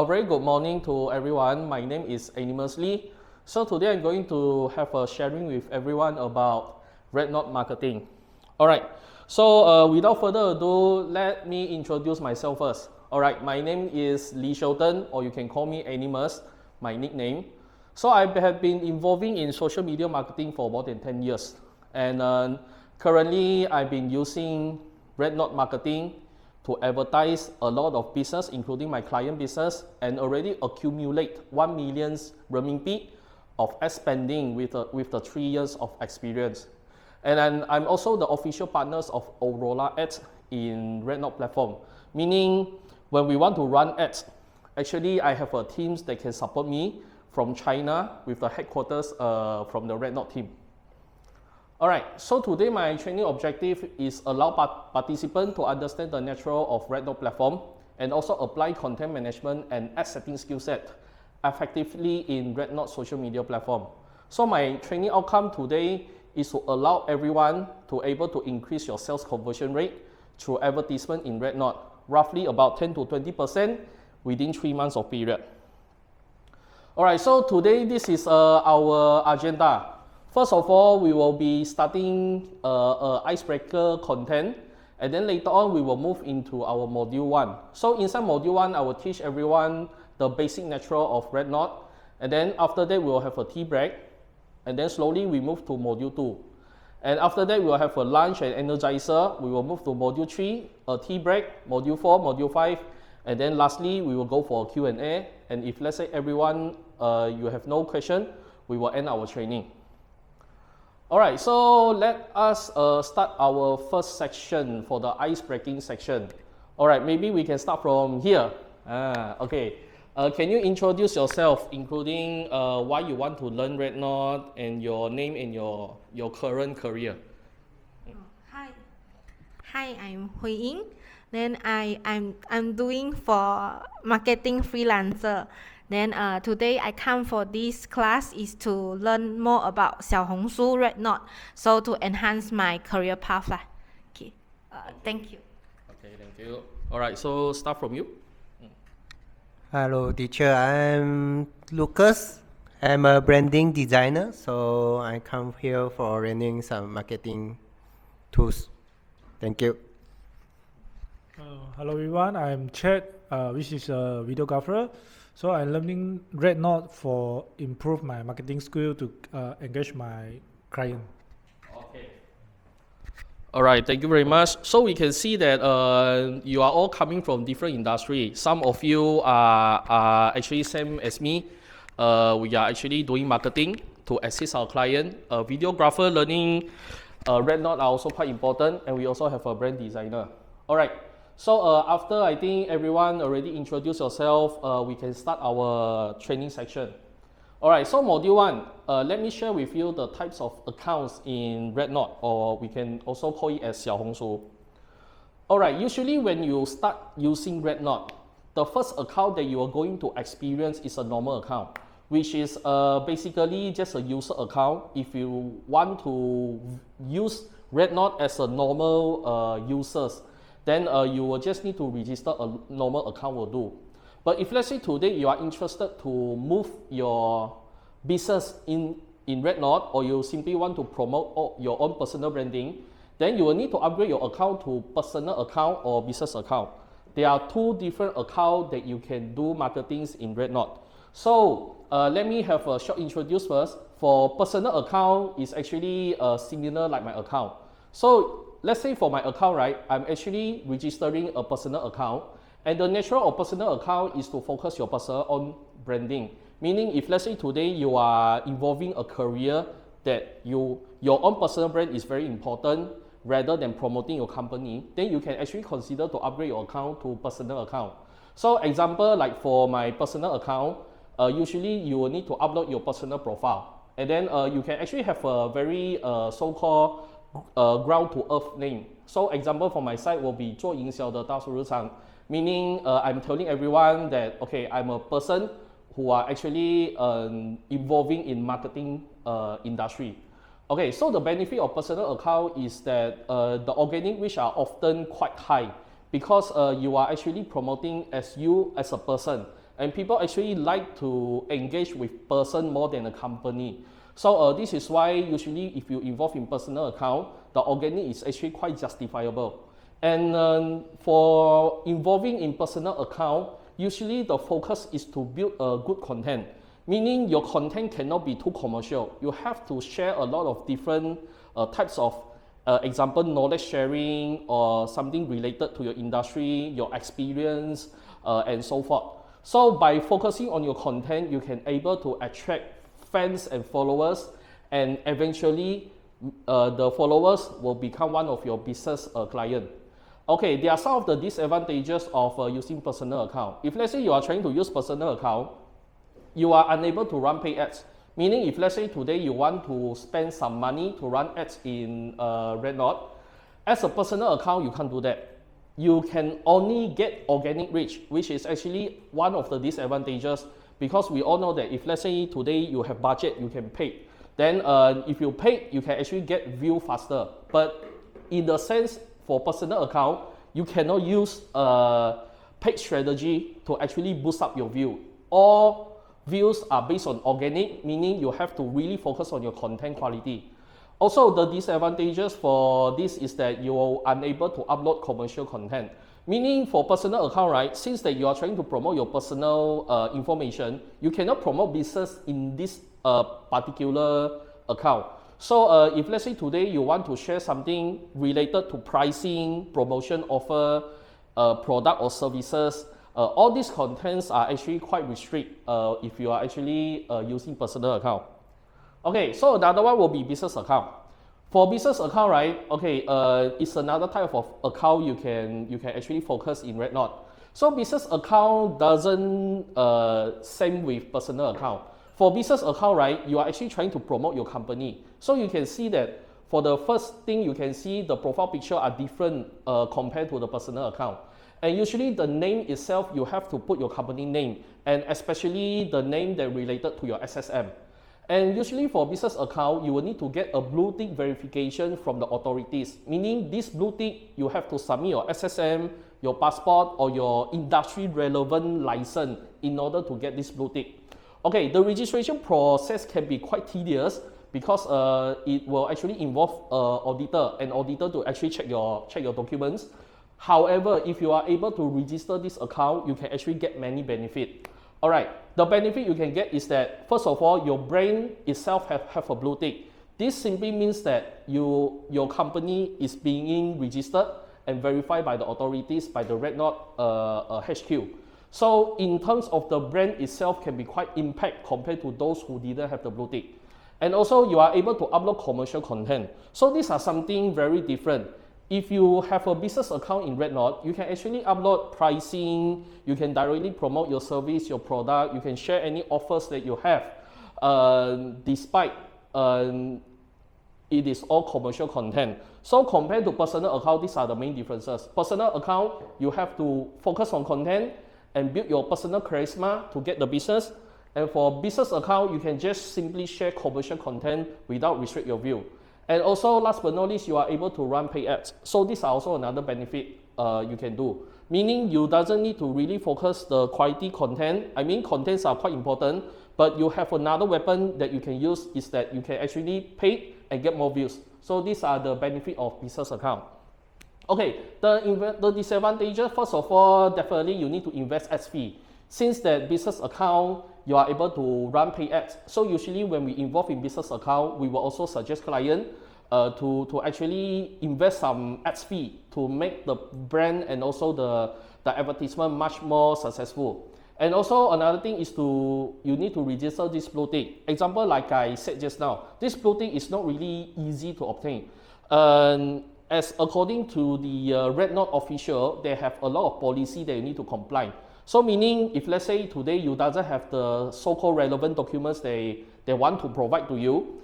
A very good morning to everyone. My name is Animus. So today I'm going to have a sharing with everyone about red knot marketing. Alright, so without further ado, let me introduce myself first. Alright, my name is Lee Shelton, or you can call me Animus, my nickname. So I have been involving in social media marketing for more than 10 years. And currently I've been using red knot marketing to advertise a lot of business, including my client business, and already accumulate 1 million renminbi of ad spending with the 3 years of experience. And then I'm also the official partners of Aurora Ads in red knot platform, meaning when we want to run ads, actually I have a team that can support me from China with the headquarters from the red knot team. Alright, so today my training objective is allow participants to understand the nature of red knot platform and also apply content management and ad setting skill set effectively in red knot social media platform. So my training outcome today is to allow everyone to able to increase your sales conversion rate through advertisement in red knot, roughly about 10 to 20% within 3 months of period. Alright, so today this is our agenda. First of all, we will be starting icebreaker content, and then later on we will move into our module 1. So inside module 1, I will teach everyone the basic nature of red knot, and then after that we will have a tea break, and then slowly we move to module 2. And after that we will have a lunch and energizer. We will move to module 3, a tea break, module 4, module 5, and then lastly we will go for a Q&A. And if let's say everyone you have no question, we will end our training. Alright, so let us start our first section for the ice-breaking section. Alright, maybe we can start from here. Okay, can you introduce yourself, including why you want to learn red knot and your name and your current career? Hi, I'm Hui Ying. Then I'm doing for marketing freelancer. Then today I come for this class is to learn more about Xiaohongshu red knot, so to enhance my career path. Okay, thank you. Okay, thank you. All right, so start from you. Hello, teacher. I'm Lucas. I'm a branding designer, so I come here for learning some marketing tools. Thank you. Hello everyone, I'm Chad, which is a videographer. So I'm learning red knot for improve my marketing skill to engage my client. Okay. All right, thank you very much. So we can see that you are all coming from different industry. Some of you are actually same as me. We are actually doing marketing to assist our client. Videographer learning red knot are also quite important, and we also have a brand designer. All right. So after I think everyone already introduced yourself, we can start our training section. Alright, so module 1, let me share with you the types of accounts in red knot, or we can also call it as Xiaohongshu. Alright, usually when you start using red knot, the first account that you are going to experience is a normal account, which is basically just a user account. If you want to use red knot as a normal users, then you will just need to register a normal account will do. But if let's say today you are interested to move your business in red knot, or you simply want to promote your own personal branding, then you will need to upgrade your account to personal account or business account. There are 2 different accounts that you can do marketing in red knot. So let me have a short introduce first. For personal account is actually similar like my account. So let's say for my account, right, I'm actually registering a personal account, and the nature of personal account is to focus your personal on branding. Meaning if let's say today you are involving a career that your own personal brand is very important rather than promoting your company, then you can actually consider to upgrade your account to personal account. So example, like for my personal account, usually you will need to upload your personal profile, and then you can actually have a very so-called ground to earth name. So example for my site will be 做营销的大叔日常, meaning I'm telling everyone that okay, I'm a person who are actually involving in marketing industry. Okay, so the benefit of personal account is that the organic reach are often quite high because you are actually promoting as you as a person, and people actually like to engage with person more than a company. So this is why usually if you involve in personal account, the organic is actually quite justifiable. And for involving in personal account, usually the focus is to build a good content, meaning your content cannot be too commercial. You have to share a lot of different types of example, knowledge sharing or something related to your industry, your experience, and so forth. So by focusing on your content, you can able to attract fans and followers, and eventually the followers will become one of your business client. Okay, there are some of the disadvantages of using personal account. If let's say you are trying to use personal account, you are unable to run paid ads. Meaning if let's say today you want to spend some money to run ads in Red Knot, as a personal account you can't do that. You can only get organic reach, which is actually one of the disadvantages, because we all know that if let's say today you have budget, you can pay. Then if you pay, you can actually get view faster. But in the sense for personal account, you cannot use paid strategy to actually boost up your view. All views are based on organic, meaning you have to really focus on your content quality. Also, the disadvantages for this is that you are unable to upload commercial content. Meaning for personal account, right, since that you are trying to promote your personal information, you cannot promote business in this particular account. So if let's say today you want to share something related to pricing, promotion offer, product or services, all these contents are actually quite restricted if you are actually using personal account. Okay, so another one will be business account. For business account, right, okay, it's another type of account you can actually focus in Red Knot. So business account doesn't same with personal account. For business account, right, you are actually trying to promote your company. So you can see that for the first thing, you can see the profile picture are different compared to the personal account. And usually the name itself, you have to put your company name, and especially the name that related to your SSM. And usually for business account, you will need to get a blue tick verification from the authorities. Meaning this blue tick, you have to submit your SSM, your passport, or your industry relevant license in order to get this blue tick. Okay, the registration process can be quite tedious because it will actually involve an auditor to actually check your documents. However, if you are able to register this account, you can actually get many benefits. Alright, the benefit you can get is that, first of all, your brand itself have a blue tick. This simply means that your company is being registered and verified by the authorities, by the Red Knot HQ. So in terms of the brand itself can be quite impact compared to those who didn't have the blue tick. And also you are able to upload commercial content. So these are something very different. If you have a business account in Red Knot, you can actually upload pricing, you can directly promote your service, your product, you can share any offers that you have, despite it is all commercial content. So compared to personal account, these are the main differences. Personal account, you have to focus on content and build your personal charisma to get the business. And for business account, you can just simply share commercial content without restrict your view. And also, last but not least, you are able to run paid ads. So these are also another benefit you can do. Meaning you doesn't need to really focus the quality content. I mean, contents are quite important, but you have another weapon that you can use is that you can actually pay and get more views. So these are the benefit of business account. Okay, the disadvantages, first of all, definitely you need to invest ads fee. Since that business account, you are able to run paid ads. So usually when we involve in business account, we will also suggest client to actually invest some ads fee to make the brand and also the advertisement much more successful. And also another thing is you need to register this blue tick. Example, like I said just now, this blue tick is not really easy to obtain. As according to the Red Knot official, they have a lot of policy that you need to comply. So meaning, if let's say today you doesn't have the so-called relevant documents they want to provide to you,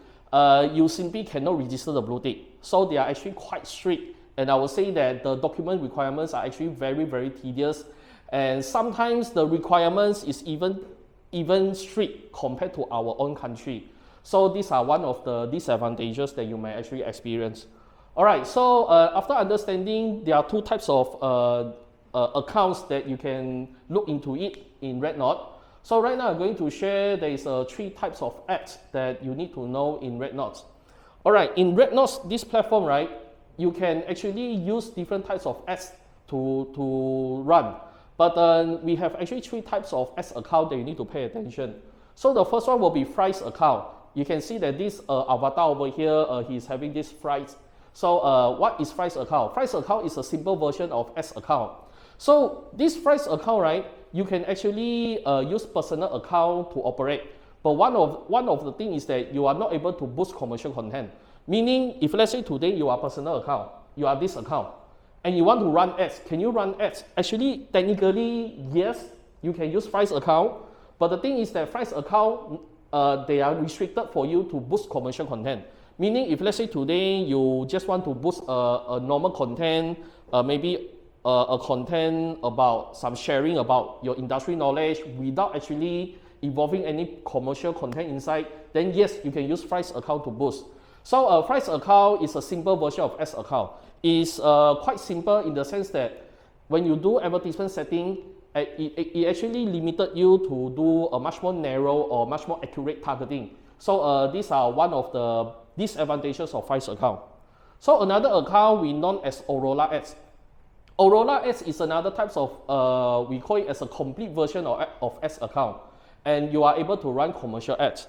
you simply cannot register the blue tick. So they are actually quite strict, and I would say that the document requirements are actually very, very tedious, and sometimes the requirements is even strict compared to our own country. So these are one of the disadvantages that you may actually experience. Alright, so after understanding, there are two types of accounts that you can look into it in Red Knot. So right now I'm going to share there is 3 types of ads that you need to know in RedNote. Alright, in RedNote, this platform, right, you can actually use different types of ads to run. But we have actually 3 types of ads account that you need to pay attention. So the first one will be fries account. You can see that this avatar over here, he's having this fries. So what is fries account? Fries account is a simple version of ads account. So this fries account, right, you can actually use personal account to operate. But one of the things is that you are not able to boost commercial content. Meaning, if let's say today you are personal account, you are this account, and you want to run ads, can you run ads? Actually, technically, yes, you can use fries account. But the thing is that fries account, they are restricted for you to boost commercial content. Meaning, if let's say today you just want to boost a normal content, maybe a content about some sharing about your industry knowledge without actually involving any commercial content inside, then yes, you can use fries account to boost. So a fries account is a simple version of ads account. It's quite simple in the sense that when you do advertisement setting, it actually limited you to do a much more narrow or much more accurate targeting. So these are one of the disadvantages of fries account. So another account we known as Aurora ads. Aurora ads is another type of, we call it as a complete version of ads account. And you are able to run commercial ads.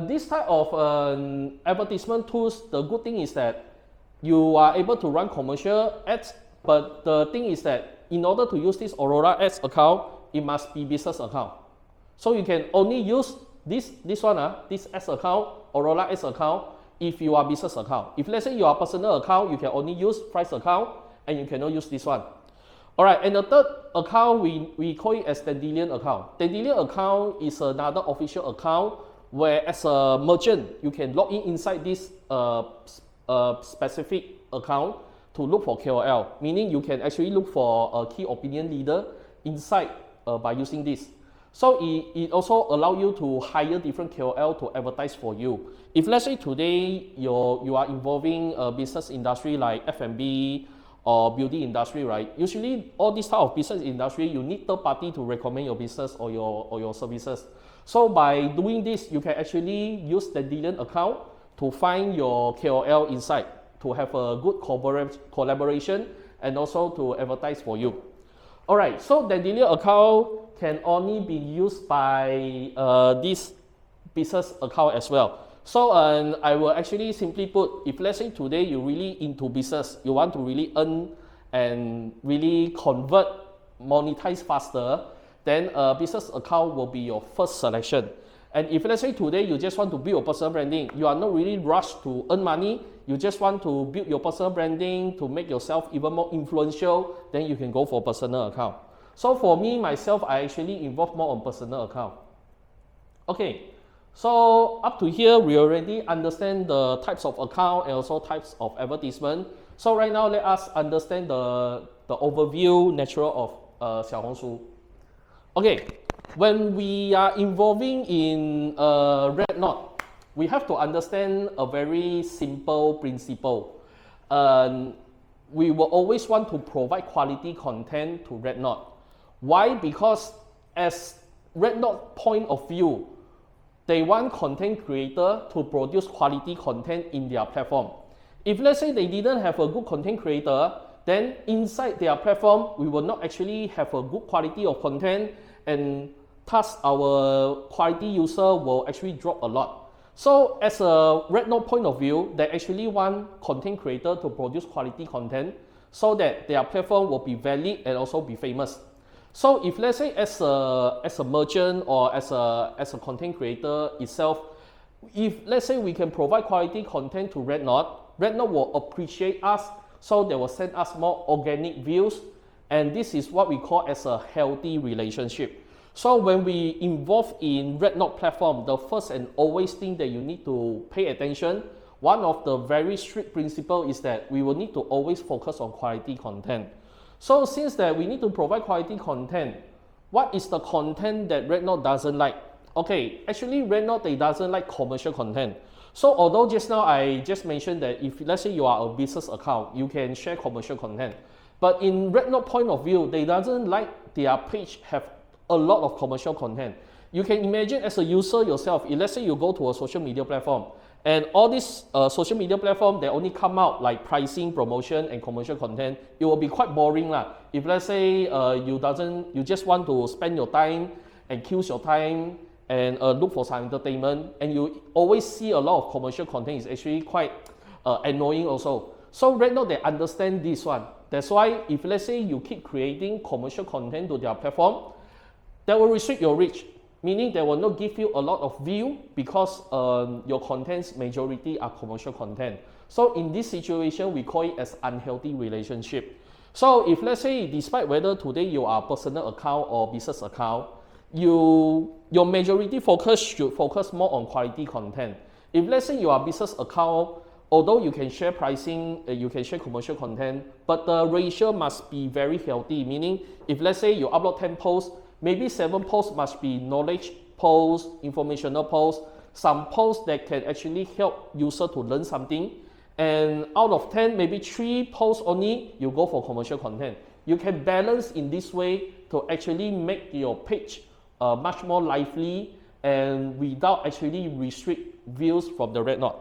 This type of advertisement tools, the good thing is that you are able to run commercial ads, but the thing is that in order to use this Aurora ads account, it must be business account. So you can only use this ads account, Aurora ads account, if you are business account. If let's say you are personal account, you can only use price account, and you cannot use this one. Alright, and the third account, we call it as Dandelion account. Dandelion account is another official account where as a merchant, you can log in inside this specific account to look for KOL, meaning you can actually look for a key opinion leader inside by using this. So it also allows you to hire different KOL to advertise for you. If let's say today you are involving a business industry like F&B or beauty industry, right? Usually all this type of business industry, you need third party to recommend your business or your services. So by doing this, you can actually use the Dandelion account to find your KOL inside, to have a good collaboration and also to advertise for you. Alright, so the Dandelion account can only be used by this business account as well. So I will actually simply put, if let's say today you're really into business, you want to really earn and really convert, monetize faster, then a business account will be your first selection. And if let's say today you just want to build your personal branding, you are not really rushed to earn money, you just want to build your personal branding to make yourself even more influential, then you can go for personal account. So for me, myself, I actually involve more on personal account. Okay, so up to here, we already understand the types of account and also types of advertisement. So right now, let us understand the overview nature of Xiaohongshu. Okay, when we are involving in RedNote, we have to understand a very simple principle. We will always want to provide quality content to RedNote. Why? Because as RedNote point of view, they want content creator to produce quality content in their platform. If let's say they didn't have a good content creator, then inside their platform, we will not actually have a good quality of content, and thus our quality user will actually drop a lot. So as a RedNote point of view, they actually want content creator to produce quality content so that their platform will be valid and also be famous. So if let's say as a merchant or as a content creator itself, if let's say we can provide quality content to RedNote, RedNote will appreciate us, so they will send us more organic views, and this is what we call as a healthy relationship. So when we involve in RedNote platform, the first and always thing that you need to pay attention, one of the very strict principle is that we will need to always focus on quality content. So since that we need to provide quality content, what is the content that RedNote doesn't like? Okay, actually RedNote, they doesn't like commercial content. So although just now I just mentioned that if let's say you are a business account, you can share commercial content. But in RedNote point of view, they doesn't like their page have a lot of commercial content. You can imagine as a user yourself, if let's say you go to a social media platform, and all these social media platform, they only come out like pricing, promotion, and commercial content. It will be quite boring lah. If let's say you just want to spend your time and kill your time and look for some entertainment, and you always see a lot of commercial content, is actually quite annoying also. So right now they understand this one. That's why if let's say you keep creating commercial content to their platform, that will restrict your reach. Meaning they will not give you a lot of view because your contents majority are commercial content. So in this situation, we call it as unhealthy relationship. So if let's say, despite whether today you are personal account or business account, your majority focus should focus more on quality content. If let's say you are business account, although you can share pricing, you can share commercial content, but the ratio must be very healthy. Meaning if let's say you upload 10 posts, maybe 7 posts must be knowledge posts, informational posts, some posts that can actually help user to learn something. And out of 10, maybe 3 posts only, you go for commercial content. You can balance in this way to actually make your page much more lively and without actually restrict views from the red knot.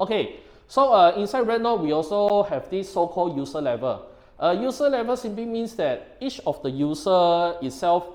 Okay, so inside red knot, we also have this so-called user level. User level simply means that each of the user itself,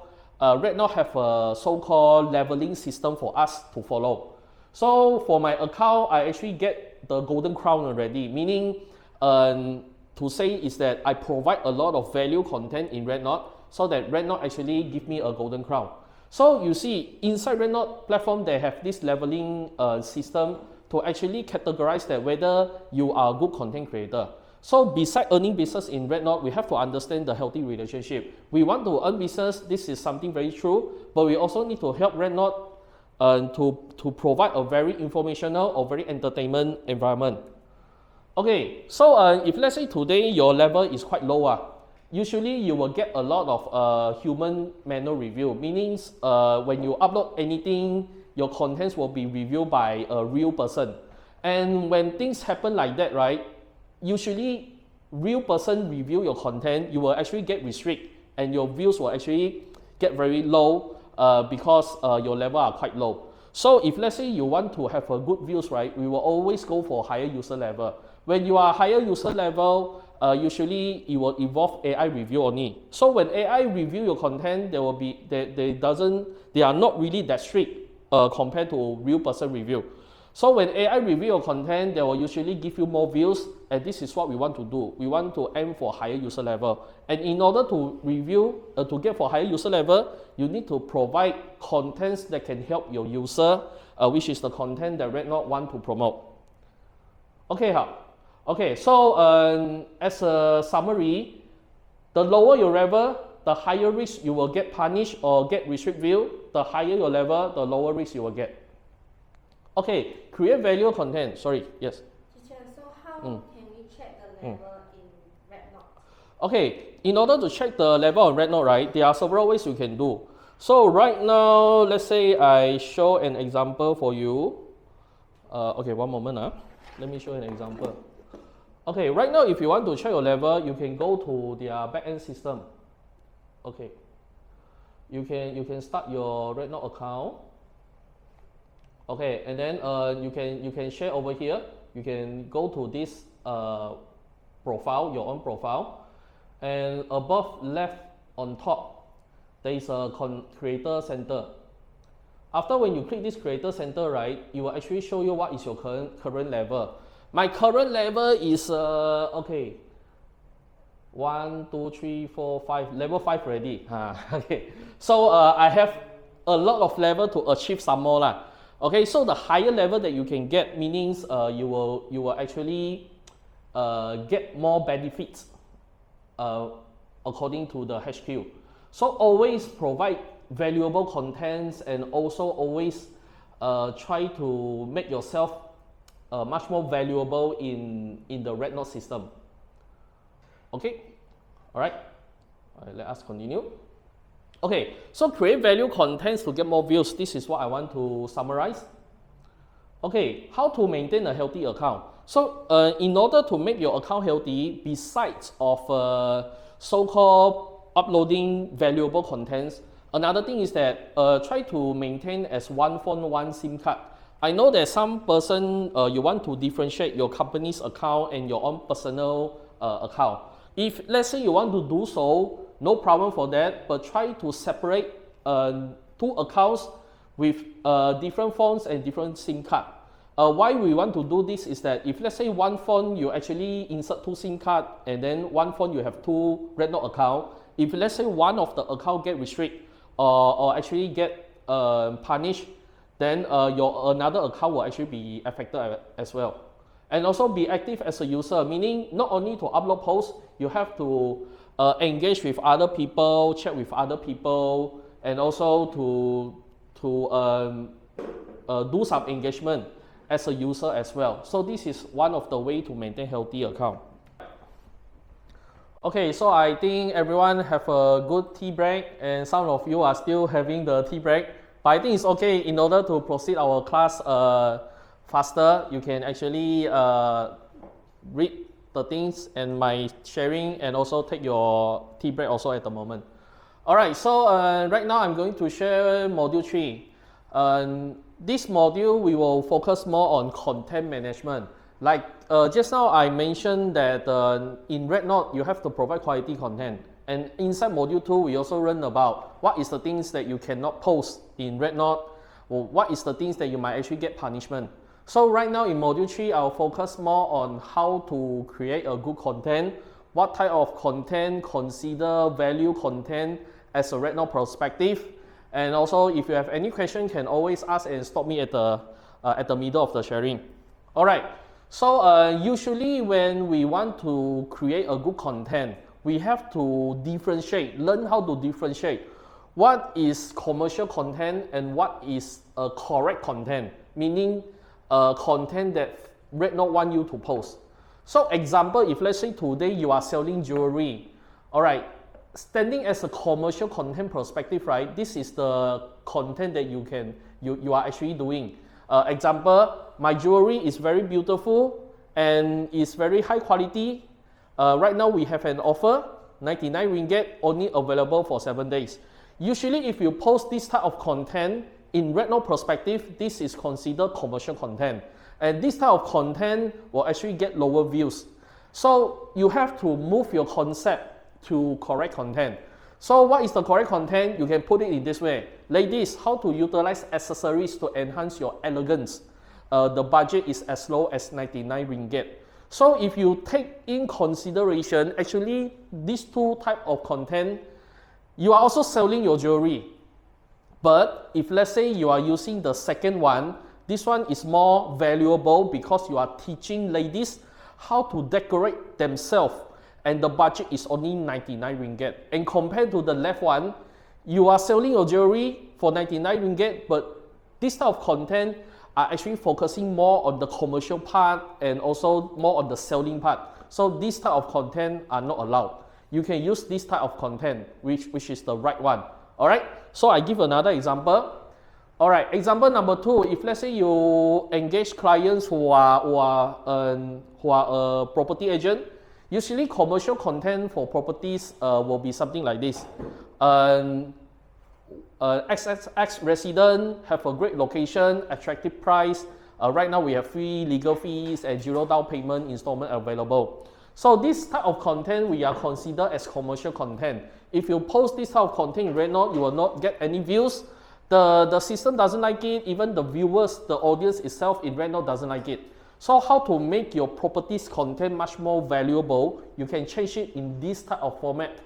red knot have a so-called leveling system for us to follow. So for my account, I actually get the golden crown already, meaning to say is that I provide a lot of value content in red knot, so that red knot actually give me a golden crown. So you see, inside red knot platform, they have this leveling system to actually categorize that whether you are a good content creator. So beside earning business in red knot, we have to understand the healthy relationship. We want to earn business, this is something very true, but we also need to help red knot to provide a very informational or very entertainment environment. Okay, so if let's say today your level is quite low, usually you will get a lot of human manual review, meaning when you upload anything, your contents will be reviewed by a real person. And when things happen like that, right, usually real person review your content, you will actually get restrict and your views will actually get very low because your level are quite low. So if let's say you want to have a good views, right, we will always go for higher user level. When you are higher user level, usually it will involve AI review only. So when AI review your content, there will be they are not really that strict compared to real person review. So when AI review your content, they will usually give you more views, and this is what we want to do. We want to aim for higher user level. And in order to review, to get for higher user level, you need to provide contents that can help your user, which is the content that Red Knot want to promote. Okay, so as a summary, the lower your level, the higher risk you will get punished or get restrict view. The higher your level, the lower risk you will get. Okay, create value content. Sorry, yes. Teacher, so how can we check the level in red knot? Okay, in order to check the level on red knot, right, there are several ways you can do. So right now, let's say I show an example for you. Okay, one moment. Let me show an example. Okay, right now, if you want to check your level, you can go to their backend system. Okay, you can start your red knot account. Okay, and then you can share over here. You can go to this profile, your own profile, and above left on top, there is a creator center. After when you click this creator center, right, it will actually show you what is your current level. My current level is okay. 1, 2, 3, 4, 5. Level 5 already. Okay, so I have a lot of level to achieve some more lah. Okay, so the higher level that you can get means you will actually get more benefits according to the HQ. So always provide valuable contents and also always try to make yourself much more valuable in the red knot system. Okay, all right, let us continue. Okay, so create value contents to get more views. This is what I want to summarize. Okay, how to maintain a healthy account. So in order to make your account healthy, besides of so-called uploading valuable contents, Another thing is that try to maintain as one phone, one SIM card. I know that some person, you want to differentiate your company's account and your own personal account. If let's say you want to do so, no problem for that, but try to separate two accounts with different phones and different SIM card. Why we want to do this is that if let's say one phone you actually insert two SIM card and then one phone you have two Red Note account, if let's say one of the account get restricted or actually get punished, then your another account will actually be affected as well. And also be active as a user, meaning not only to upload posts, you have to engage with other people, chat with other people, and also to do some engagement as a user as well. So this is one of the way to maintain healthy account. Okay, so I think everyone have a good tea break, and some of you are still having the tea break. But I think it's okay. In order to proceed our class faster, you can actually read the things and my sharing, and also take your tea break also at the moment. All right, so right now I'm going to share module 3. This module we will focus more on content management. Like just now I mentioned that in Red Note you have to provide quality content, and inside module 2 we also learn about what is the things that you cannot post in Red Note, or what is the things that you might actually get punishment. So right now in module 3 I'll focus more on how to create a good content, what type of content consider value content as a Red Note perspective. And also, if you have any question, can always ask and stop me at the middle of the sharing. All right. So usually when we want to create a good content, we have to differentiate, learn how to differentiate what is commercial content and what is correct content, meaning content that Red Note want you to post. So example, if let's say today you are selling jewelry, all right. Standing as a commercial content perspective, right? This is the content that you are actually doing. Example, my jewelry is very beautiful and is very high quality. Right now we have an offer, 99 ringgit, only available for 7 days. Usually if you post this type of content in Red Note perspective, this is considered commercial content. And this type of content will actually get lower views. So you have to move your concept to correct content. So what is the correct content? You can put it in this way. Ladies, how to utilize accessories to enhance your elegance. The budget is as low as 99 ringgit. So if you take in consideration, actually these two type of content, you are also selling your jewelry. But if let's say you are using the second one, this one is more valuable because you are teaching ladies how to decorate themselves, and the budget is only 99 ringgit. And compared to the left one, you are selling your jewelry for 99 ringgit, but this type of content are actually focusing more on the commercial part and also more on the selling part. So this type of content are not allowed. You can use this type of content, which is the right one. All right, so I give another example. All right, example number 2, if let's say you engage clients who are a property agent, usually commercial content for properties will be something like this. XXX resident have a great location, attractive price. Right now we have free legal fees and 0 down payment installment available. So this type of content we are considered as commercial content. If you post this type of content in Red Note, you will not get any views. The system doesn't like it. Even the viewers, the audience itself in Red Note doesn't like it. So how to make your properties content much more valuable? You can change it in this type of format.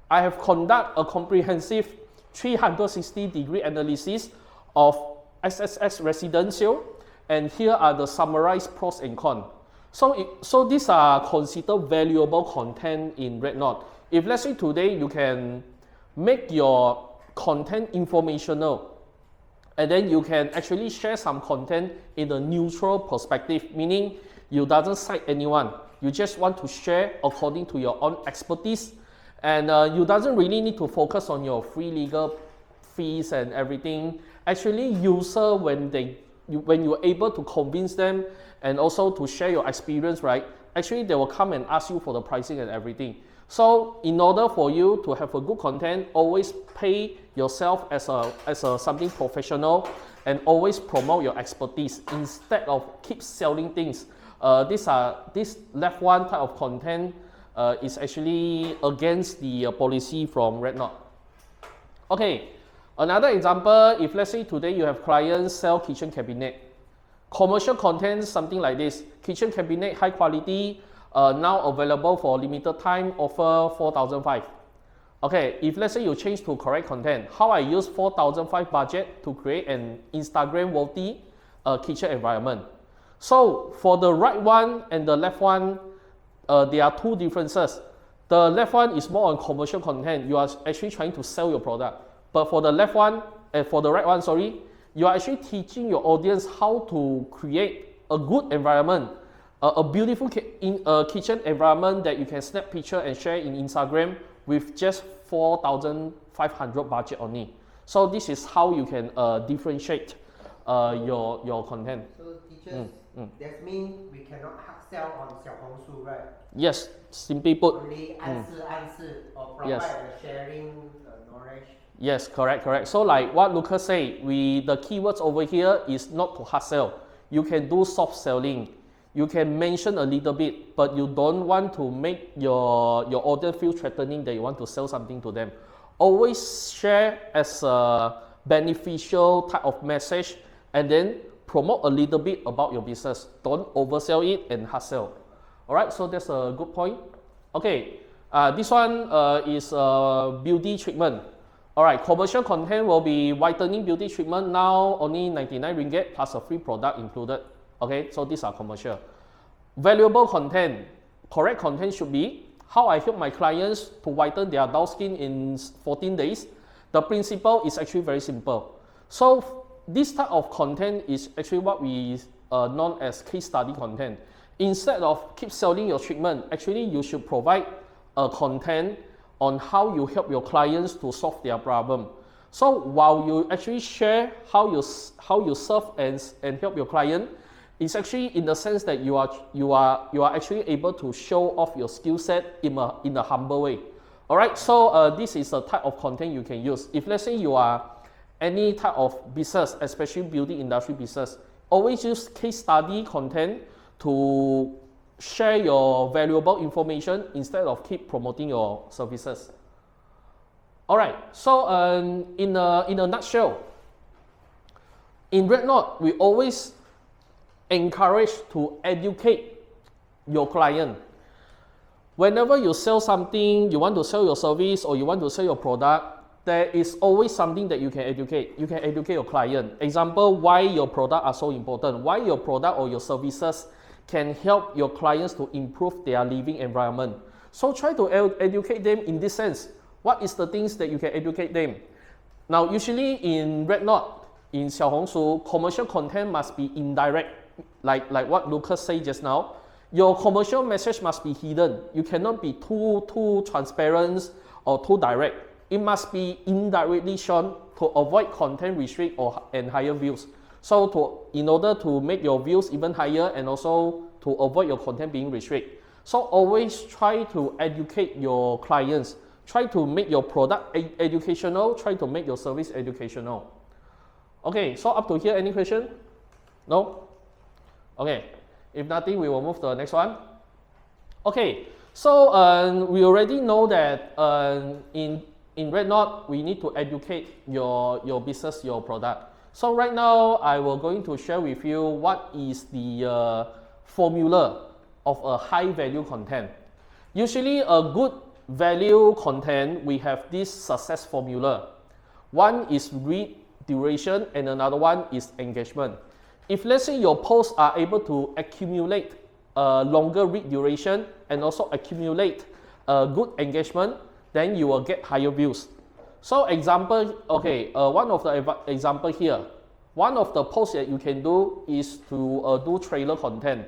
I have conducted a comprehensive 360-degree analysis of XXX residential, and here are the summarized pros and cons. So these are considered valuable content in Red Note. If let's say today you can make your content informational, and then you can actually share some content in a neutral perspective, meaning you doesn't cite anyone. You just want to share according to your own expertise, and you doesn't really need to focus on your free legal fees and everything. Actually, user when you're able to convince them and also to share your experience, right? Actually, they will come and ask you for the pricing and everything. So in order for you to have a good content, always pay yourself as a something professional and always promote your expertise instead of keep selling things. This left one type of content is actually against the policy from Red Knot. Okay, another example, if let's say today you have clients sell kitchen cabinet, commercial content, something like this, kitchen cabinet, high quality, now available for limited time, offer 4,500. Okay, if let's say you change to correct content, how I use 4,500 budget to create an Instagram worthy kitchen environment. So for the right one and the left one, there are two differences. The left one is more on commercial content. You are actually trying to sell your product. But for the left one, for the right one, sorry, you are actually teaching your audience how to create a good environment, a beautiful kitchen environment that you can snap picture and share in Instagram with just 4,500 budget only. So this is how you can differentiate your content. So teachers, that means we cannot hard sell on 小红书, right? Yes, simply put. Only 暗示 or provide the sharing knowledge. Yes, correct. So like what Lucas said, the keywords over here is not to hard sell. You can do soft selling. You can mention a little bit, but you don't want to make your audience feel threatening that you want to sell something to them. Always share as a beneficial type of message and then promote a little bit about your business. Don't oversell it and hard sell. Alright, so that's a good point. Okay, this one is beauty treatment. Alright, commercial content will be whitening beauty treatment, now only 99 ringgit plus a free product included. Okay, so these are commercial. Valuable content, correct content should be how I help my clients to whiten their dull skin in 14 days. The principle is actually very simple. So this type of content is actually what we known as case study content. Instead of keep selling your treatment, actually you should provide a content on how you help your clients to solve their problem. So while you actually share how you serve and help your client, it's actually in the sense that you are actually able to show off your skill set in a humble way. All right, so this is a type of content you can use. If let's say you are any type of business, especially beauty industry business, always use case study content to share your valuable information instead of keep promoting your services. All right, so in a nutshell, in Red Knot, we always encourage to educate your client. Whenever you sell something, you want to sell your service or you want to sell your product, there is always something that you can educate. You can educate your client. Example, why your product are so important, why your product or your services can help your clients to improve their living environment. So try to educate them in this sense. What is the things that you can educate them? Now, usually in Red Knot, in 小红书, commercial content must be indirect, like what Lucas said just now. Your commercial message must be hidden. You cannot be too transparent or too direct. It must be indirectly shown to avoid content restrict and higher views. So in order to make your views even higher and also to avoid your content being restricted. So always try to educate your clients. Try to make your product educational. Try to make your service educational. Okay, so up to here, any question? No? Okay, if nothing, we will move to the next one. Okay, so we already know that in Red Knot, we need to educate your business, your product. So right now, I will going to share with you what is the formula of a high value content. Usually a good value content, we have this success formula. One is read duration and another one is engagement. If let's say your posts are able to accumulate longer read duration and also accumulate good engagement, then you will get higher views. So example, okay, one of the example here, one of the posts that you can do is to do trailer content.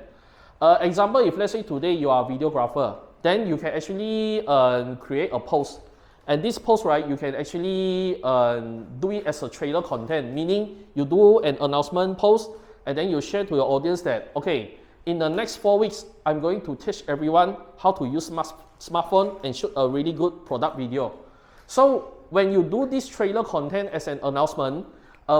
Example, if let's say today you are a videographer, then you can actually create a post. And this post, right, you can actually do it as a trailer content, meaning you do an announcement post and then you share to your audience that, okay, in the next 4 weeks, I'm going to teach everyone how to use smartphone and shoot a really good product video. So when you do this trailer content as an announcement,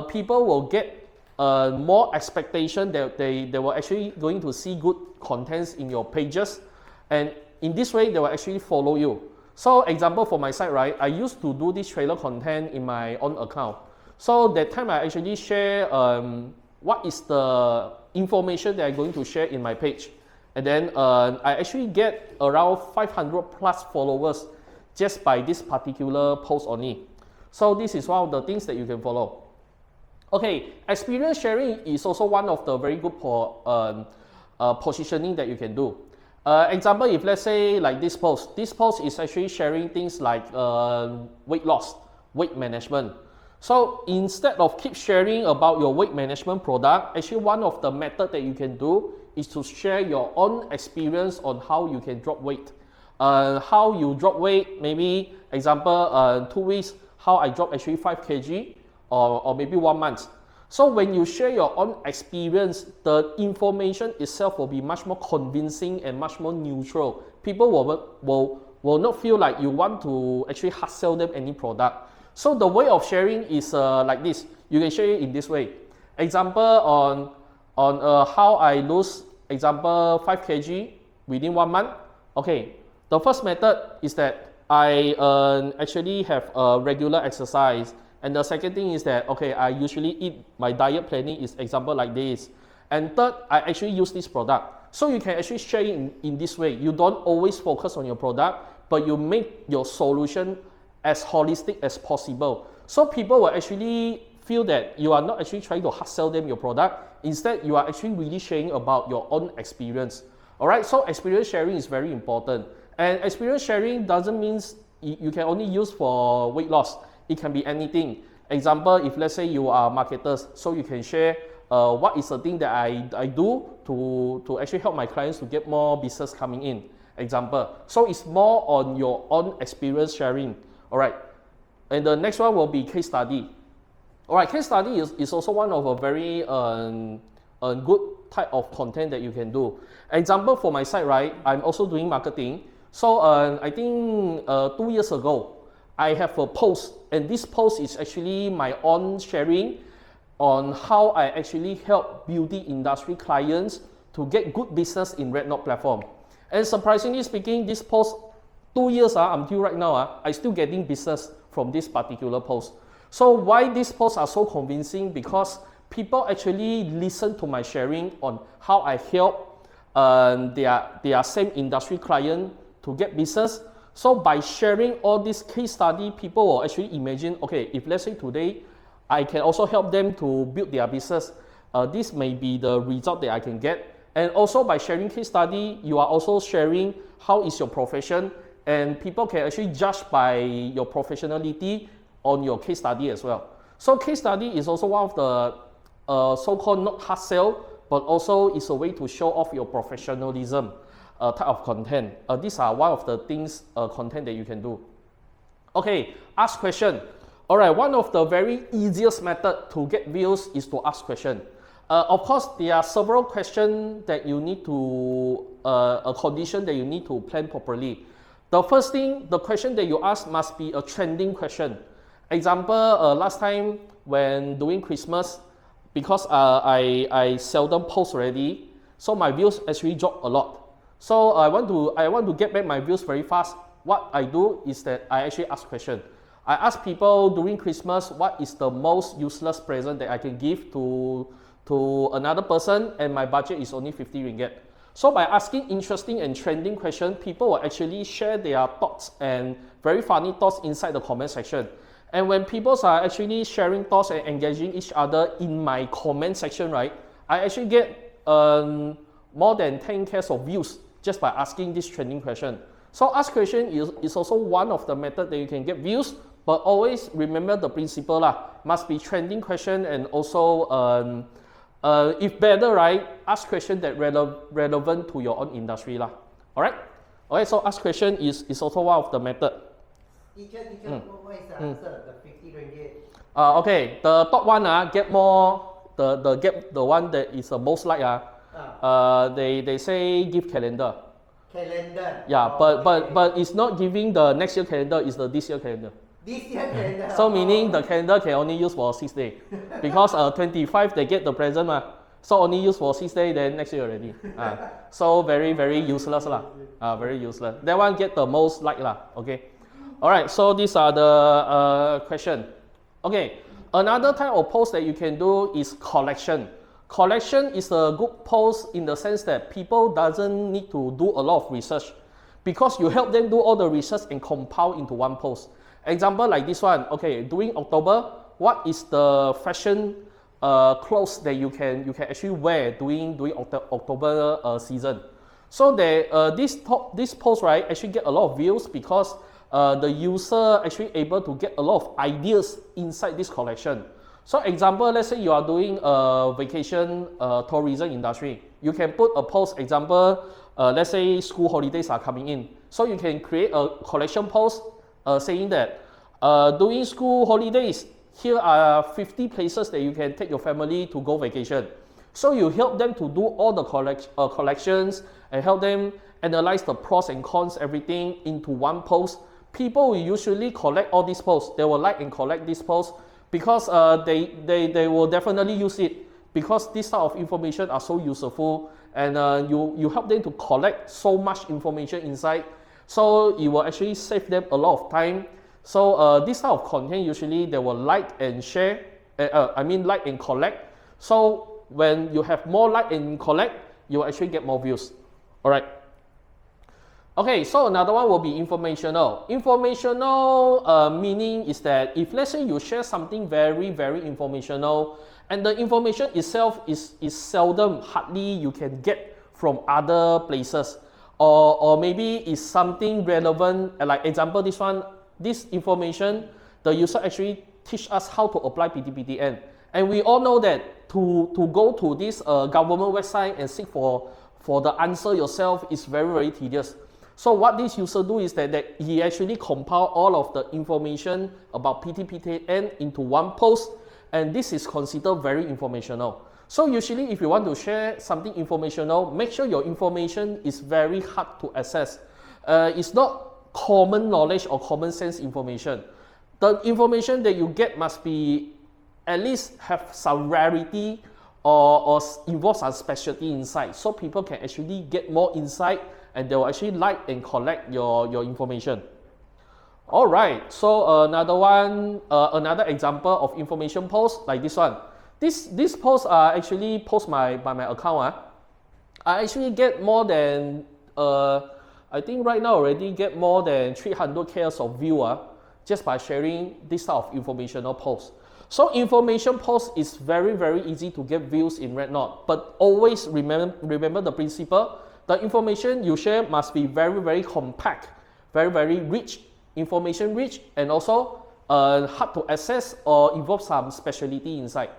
people will get more expectation that they were actually going to see good contents in your pages, and in this way they will actually follow you. So example for my site, right, I used to do this trailer content in my own account. So that time I actually share what is the information that I'm going to share in my page, and then I actually get around 500 plus followers just by this particular post only. So this is one of the things that you can follow. Okay, experience sharing is also one of the very good positioning that you can do. Example, if let's say like this post is actually sharing things like weight loss, weight management. So instead of keep sharing about your weight management product, actually one of the method that you can do is to share your own experience on how you can drop weight. How you drop weight, maybe example 2 weeks, how I drop actually 5 kg, or maybe 1 month. So when you share your own experience, the information itself will be much more convincing and much more neutral. People will not feel like you want to actually hard sell them any product. So the way of sharing is like this. You can share it in this way. Example on how I lose, example 5 kg within 1 month. Okay, the first method is that I actually have a regular exercise. And the second thing is that, okay, I usually eat, my diet planning is example like this. And third, I actually use this product. So you can actually share it in this way. You don't always focus on your product, but you make your solution as holistic as possible. So people will actually feel that you are not actually trying to hard sell them your product. Instead, you are actually really sharing about your own experience. All right, so experience sharing is very important. And experience sharing doesn't mean you can only use for weight loss. It can be anything. Example, if let's say you are marketers, so you can share what is the thing that I do to actually help my clients to get more business coming in. Example. So it's more on your own experience sharing. All right. And the next one will be case study. All right, case study is also one of a very good type of content that you can do. Example for my site, right? I'm also doing marketing. So I think 2 years ago, I have a post, and this post is actually my own sharing on how I actually help beauty industry clients to get good business in Red Knot platform. And surprisingly speaking, this post 2 years until right now, I still getting business from this particular post. So why these posts are so convincing? Because people actually listen to my sharing on how I help their same industry client to get business. So by sharing all this case study, people will actually imagine, okay, if let's say today, I can also help them to build their business. This may be the result that I can get. And also by sharing case study, you are also sharing how is your profession, and people can actually judge by your professionality on your case study as well. So case study is also one of the so-called not hard sell, but also is a way to show off your professionalism. Type of content. These are one of the things, content that you can do. Okay, ask question. All right, one of the very easiest method to get views is to ask question. Of course, there are several questions that you need to, a condition that you need to plan properly. The first thing, the question that you ask must be a trending question. Example, last time when doing Christmas, because I seldom post already, so my views actually dropped a lot. So I want to get back my views very fast. What I do is that I actually ask question. I ask people during Christmas what is the most useless present that I can give to another person, and my budget is only 50 ringgit. So by asking interesting and trending questions, people will actually share their thoughts and very funny thoughts inside the comment section. And when people are actually sharing thoughts and engaging each other in my comment section, right, I actually get more than 10K of views just by asking this trending question. So ask question is also one of the methods that you can get views, but always remember the principle must be trending question, and also if better, right, ask question that relevant to your own industry All right. Okay, so ask question is also one of the method. Teacher, what is the answer? The 50 ringgit. Okay, the top one get more, the one that is the most like they say gift calendar. Calendar. Yeah, but it's not giving the next year calendar, it's the this year calendar. This year calendar. So meaning the calendar can only use for 6 days. Because 25 they get the present so only use for 6 days, then next year already. So very useless very useless. That one get the most like okay. Alright, so these are the question. Okay, another type of post that you can do is collection. Collection is a good post in the sense that people doesn't need to do a lot of research because you help them do all the research and compile into one post. Example like this one, okay, during October, what is the fashion clothes that you can actually wear during October season? So this post right actually get a lot of views because the user actually able to get a lot of ideas inside this collection. So example, let's say you are doing a vacation tourism industry. You can put a post, example, let's say school holidays are coming in. So you can create a collection post saying that during school holidays, here are 50 places that you can take your family to go vacation. So you help them to do all the collections and help them analyze the pros and cons, everything into one post. People will usually collect all these posts. They will like and collect these posts because they will definitely use it because this type of information are so useful, and you help them to collect so much information inside, so it will actually save them a lot of time. So this type of content usually they will like and share, like and collect. So when you have more like and collect, you will actually get more views. Alright. Okay, so another one will be informational. Informational meaning is that if let's say you share something very informational and the information itself is seldom, hardly you can get from other places, or maybe is something relevant, like example this information, the user actually teach us how to apply PTPTN. And we all know that to go to this government website and seek for the answer yourself is very tedious. So what this user do is that he actually compile all of the information about PTPTN into one post, and this is considered very informational. So usually if you want to share something informational, make sure your information is very hard to access. It's not common knowledge or common sense information. The information that you get must be at least have some rarity or involve some specialty inside, so people can actually get more insight and they will actually like and collect your information. Alright, so another example of information post like this one. This post are actually post by my account. I actually get more than I think right now already get more than 300k of view just by sharing this type of informational post. So information post is very easy to get views in RedKnot, but always remember the principle. The information you share must be very compact, very rich, information rich, and also hard to access or involve some specialty inside.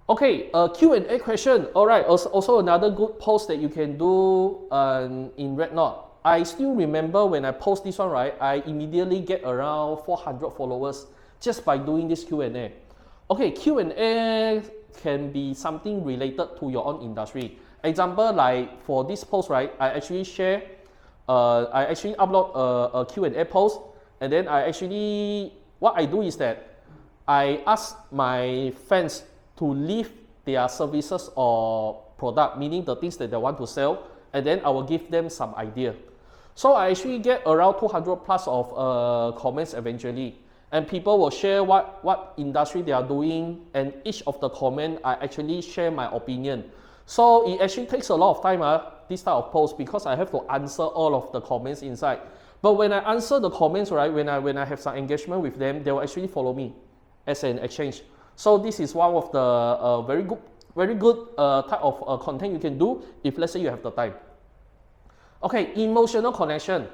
Okay, Q&A question. Alright, also another good post that you can do in RedKnot. I still remember when I post this one, right, I immediately get around 400 followers just by doing this Q&A. Okay, Q&A can be something related to your own industry. Example, like for this post, right, I actually upload a Q&A post, and then what I do is that I ask my fans to leave their services or product, meaning the things that they want to sell, and then I will give them some idea. So I actually get around 200 plus of comments eventually, and people will share what industry they are doing, and each of the comment I actually share my opinion. So it actually takes a lot of time, this type of post, because I have to answer all of the comments inside. But when I answer the comments, right, when I have some engagement with them, they will actually follow me as an exchange. So this is one of the very good type of content you can do if let's say you have the time. Okay, emotional connection.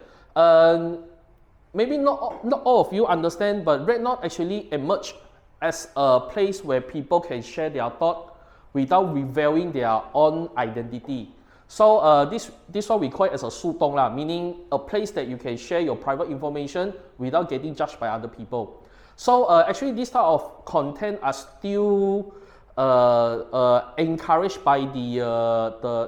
Maybe not all of you understand, but RedKnot actually emerged as a place where people can share their thought without revealing their own identity. So this one we call it as a 树洞 lah, meaning a place that you can share your private information without getting judged by other people. So actually this type of content are still encouraged by the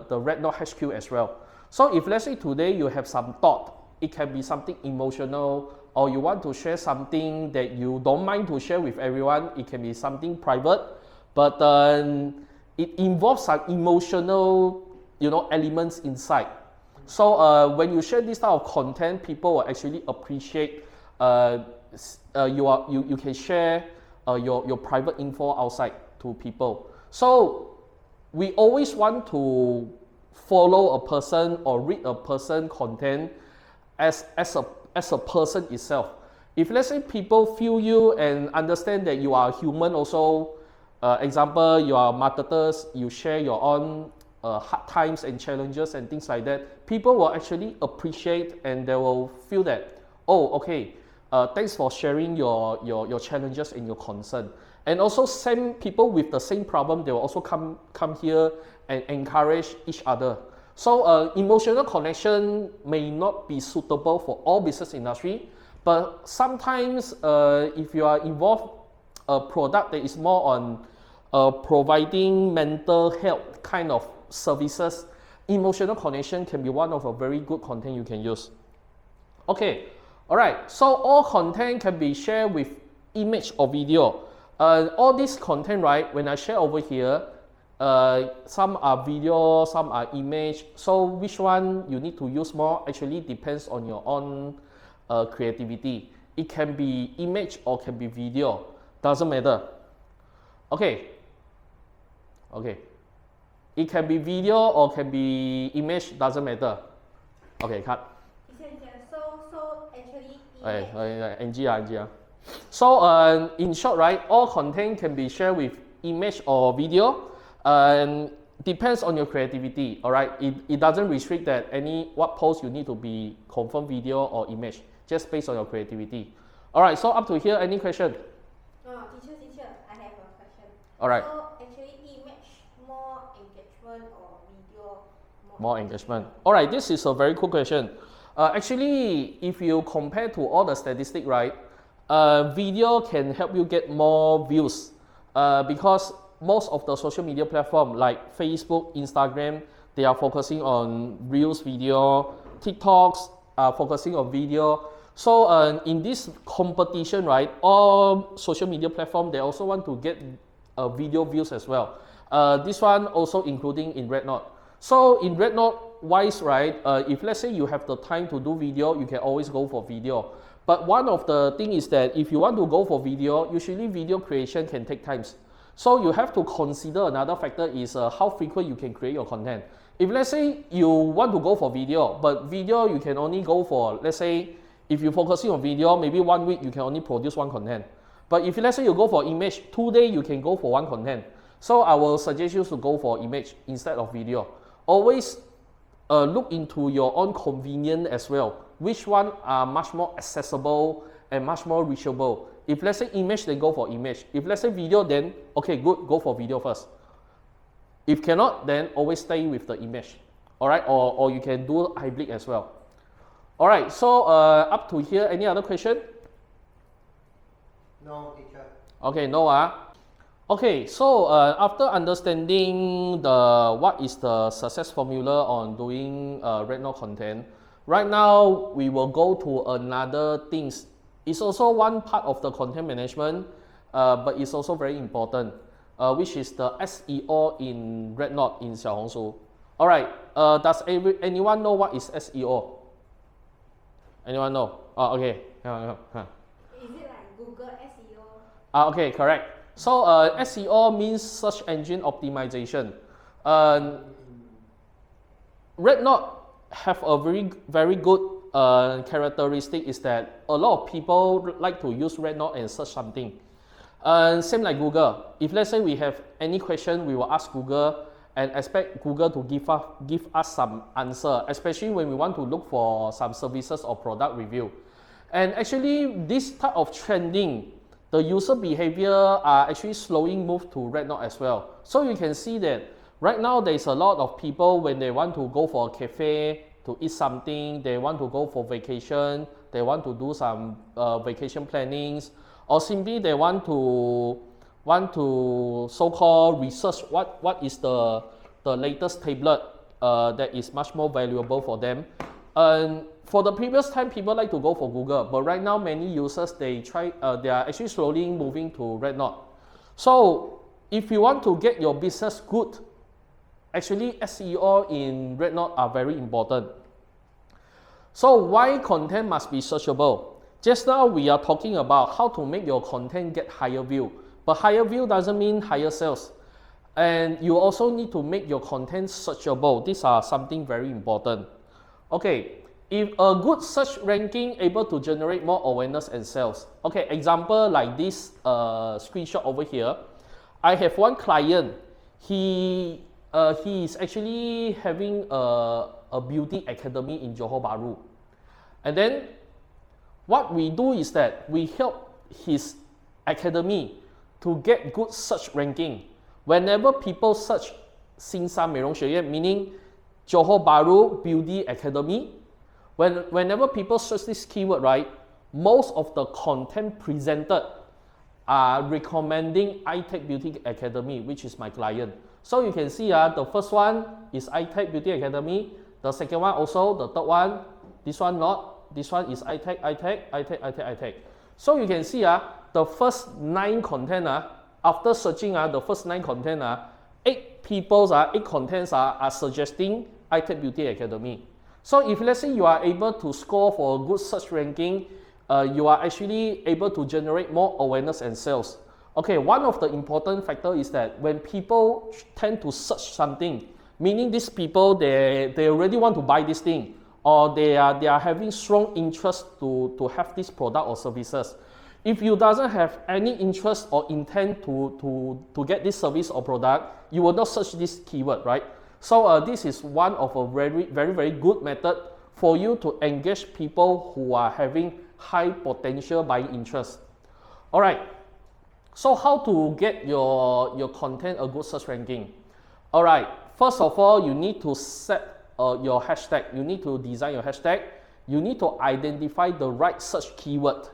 RedKnot HQ as well. So if let's say today you have some thought, it can be something emotional, or you want to share something that you don't mind to share with everyone, it can be something private, but it involves some emotional, elements inside. So when you share this type of content, people will actually appreciate you can share your private info outside to people. So we always want to follow a person or read a person content as a person itself. If let's say people feel you and understand that you are a human also, example, you are marketers, you share your own hard times and challenges and things like that, people will actually appreciate and they will feel that, oh, okay, thanks for sharing your challenges and your concern. And also same people with the same problem, they will also come here and encourage each other. So emotional connection may not be suitable for all business industry, but sometimes if you are involved a product that is more on providing mental health kind of services, emotional connection can be one of a very good content you can use. Okay, all right, so all content can be shared with image or video. All this content, right, when I share over here, some are video, some are image. So which one you need to use more actually depends on your own creativity. It can be image or can be video, doesn't matter. Okay. It can be video or can be image, doesn't matter. Okay, cut. So actually, NG. So in short, right, all content can be shared with image or video, and depends on your creativity. All right, it doesn't restrict that what post you need to be confirmed video or image, just based on your creativity. All right, so up to here, any question? Teacher, I have a question. All right. So actually, image more engagement or video More engagement. All right, this is a very cool question. Actually, if you compare to all the statistics, right, video can help you get more views because most of the social media platforms like Facebook, Instagram, they are focusing on Reels video, TikToks are focusing on video. So in this competition, right, all social media platforms, they also want to get video views as well. This one also including in Red Knot. So in Red Knot wise, right, if let's say you have the time to do video, you can always go for video. But one of the thing is that if you want to go for video, usually video creation can take times. So you have to consider another factor is how frequent you can create your content. If let's say you want to go for video, but video you can only go for, let's say, if you're focusing on video, maybe 1 week you can only produce one content. But if let's say you go for image, 2 days you can go for one content. So I will suggest you to go for image instead of video. Always look into your own convenience as well. Which one are much more accessible and much more reachable. If let's say image, then go for image. If let's say video, then okay, good, go for video first. If cannot, then always stay with the image. All right, or you can do hybrid as well. All right, so up to here, any other question? No, teacher. Okay, no. Okay, so after understanding what is the success formula on doing Red Knot content, right now we will go to another things. It's also one part of the content management, but it's also very important, which is the SEO in Red Knot in Xiaohongshu. All right, does anyone know what is SEO? Anyone know? Oh, okay. Is it like Google SEO? Okay, correct. So SEO means search engine optimization. Red Knot have a very good characteristic is that a lot of people like to use Red Knot and search something. Same like Google. If let's say we have any question, we will ask Google and expect Google to give us some answer, especially when we want to look for some services or product review. And actually, this type of trending, the user behavior are actually slowing move to Red Knot as well. So you can see that right now there's a lot of people when they want to go for a cafe to eat something, they want to go for vacation, they want to do some vacation plannings, or simply they want to so-called research what is the latest tablet that is much more valuable for them. And for the previous time, people like to go for Google, but right now many users they are actually slowly moving to Red Knot. So if you want to get your business good, actually SEO in Red Knot are very important. So why content must be searchable? Just now we are talking about how to make your content get higher view, but higher view doesn't mean higher sales. And you also need to make your content searchable. These are something very important. Okay, if a good search ranking able to generate more awareness and sales. Okay, example like this screenshot over here. I have one client. He is actually having a beauty academy in Johor Bahru. And then what we do is that we help his academy to get good search ranking. Whenever people search 新山美容学院, meaning Johor Bahru Beauty Academy, whenever people search this keyword, right, most of the content presented are recommending iTech Beauty Academy, which is my client. So you can see the first one is iTech Beauty Academy, the second one also, the third one, this one not, this one is iTech. So you can see the first 9 content, after searching the first 9 content, 8 contents are suggesting iTech Beauty Academy. So if let's say you are able to score for a good search ranking, you are actually able to generate more awareness and sales. Okay, one of the important factor is that when people tend to search something, meaning these people they already want to buy this thing, or they are having strong interest to have this product or services. If you doesn't have any interest or intent to get this service or product, you will not search this keyword, right? So this is one of a very good method for you to engage people who are having high potential buying interest. All right. So how to get your content a good search ranking? All right. First of all, you need to set your hashtag. You need to design your hashtag. You need to identify the right search keyword.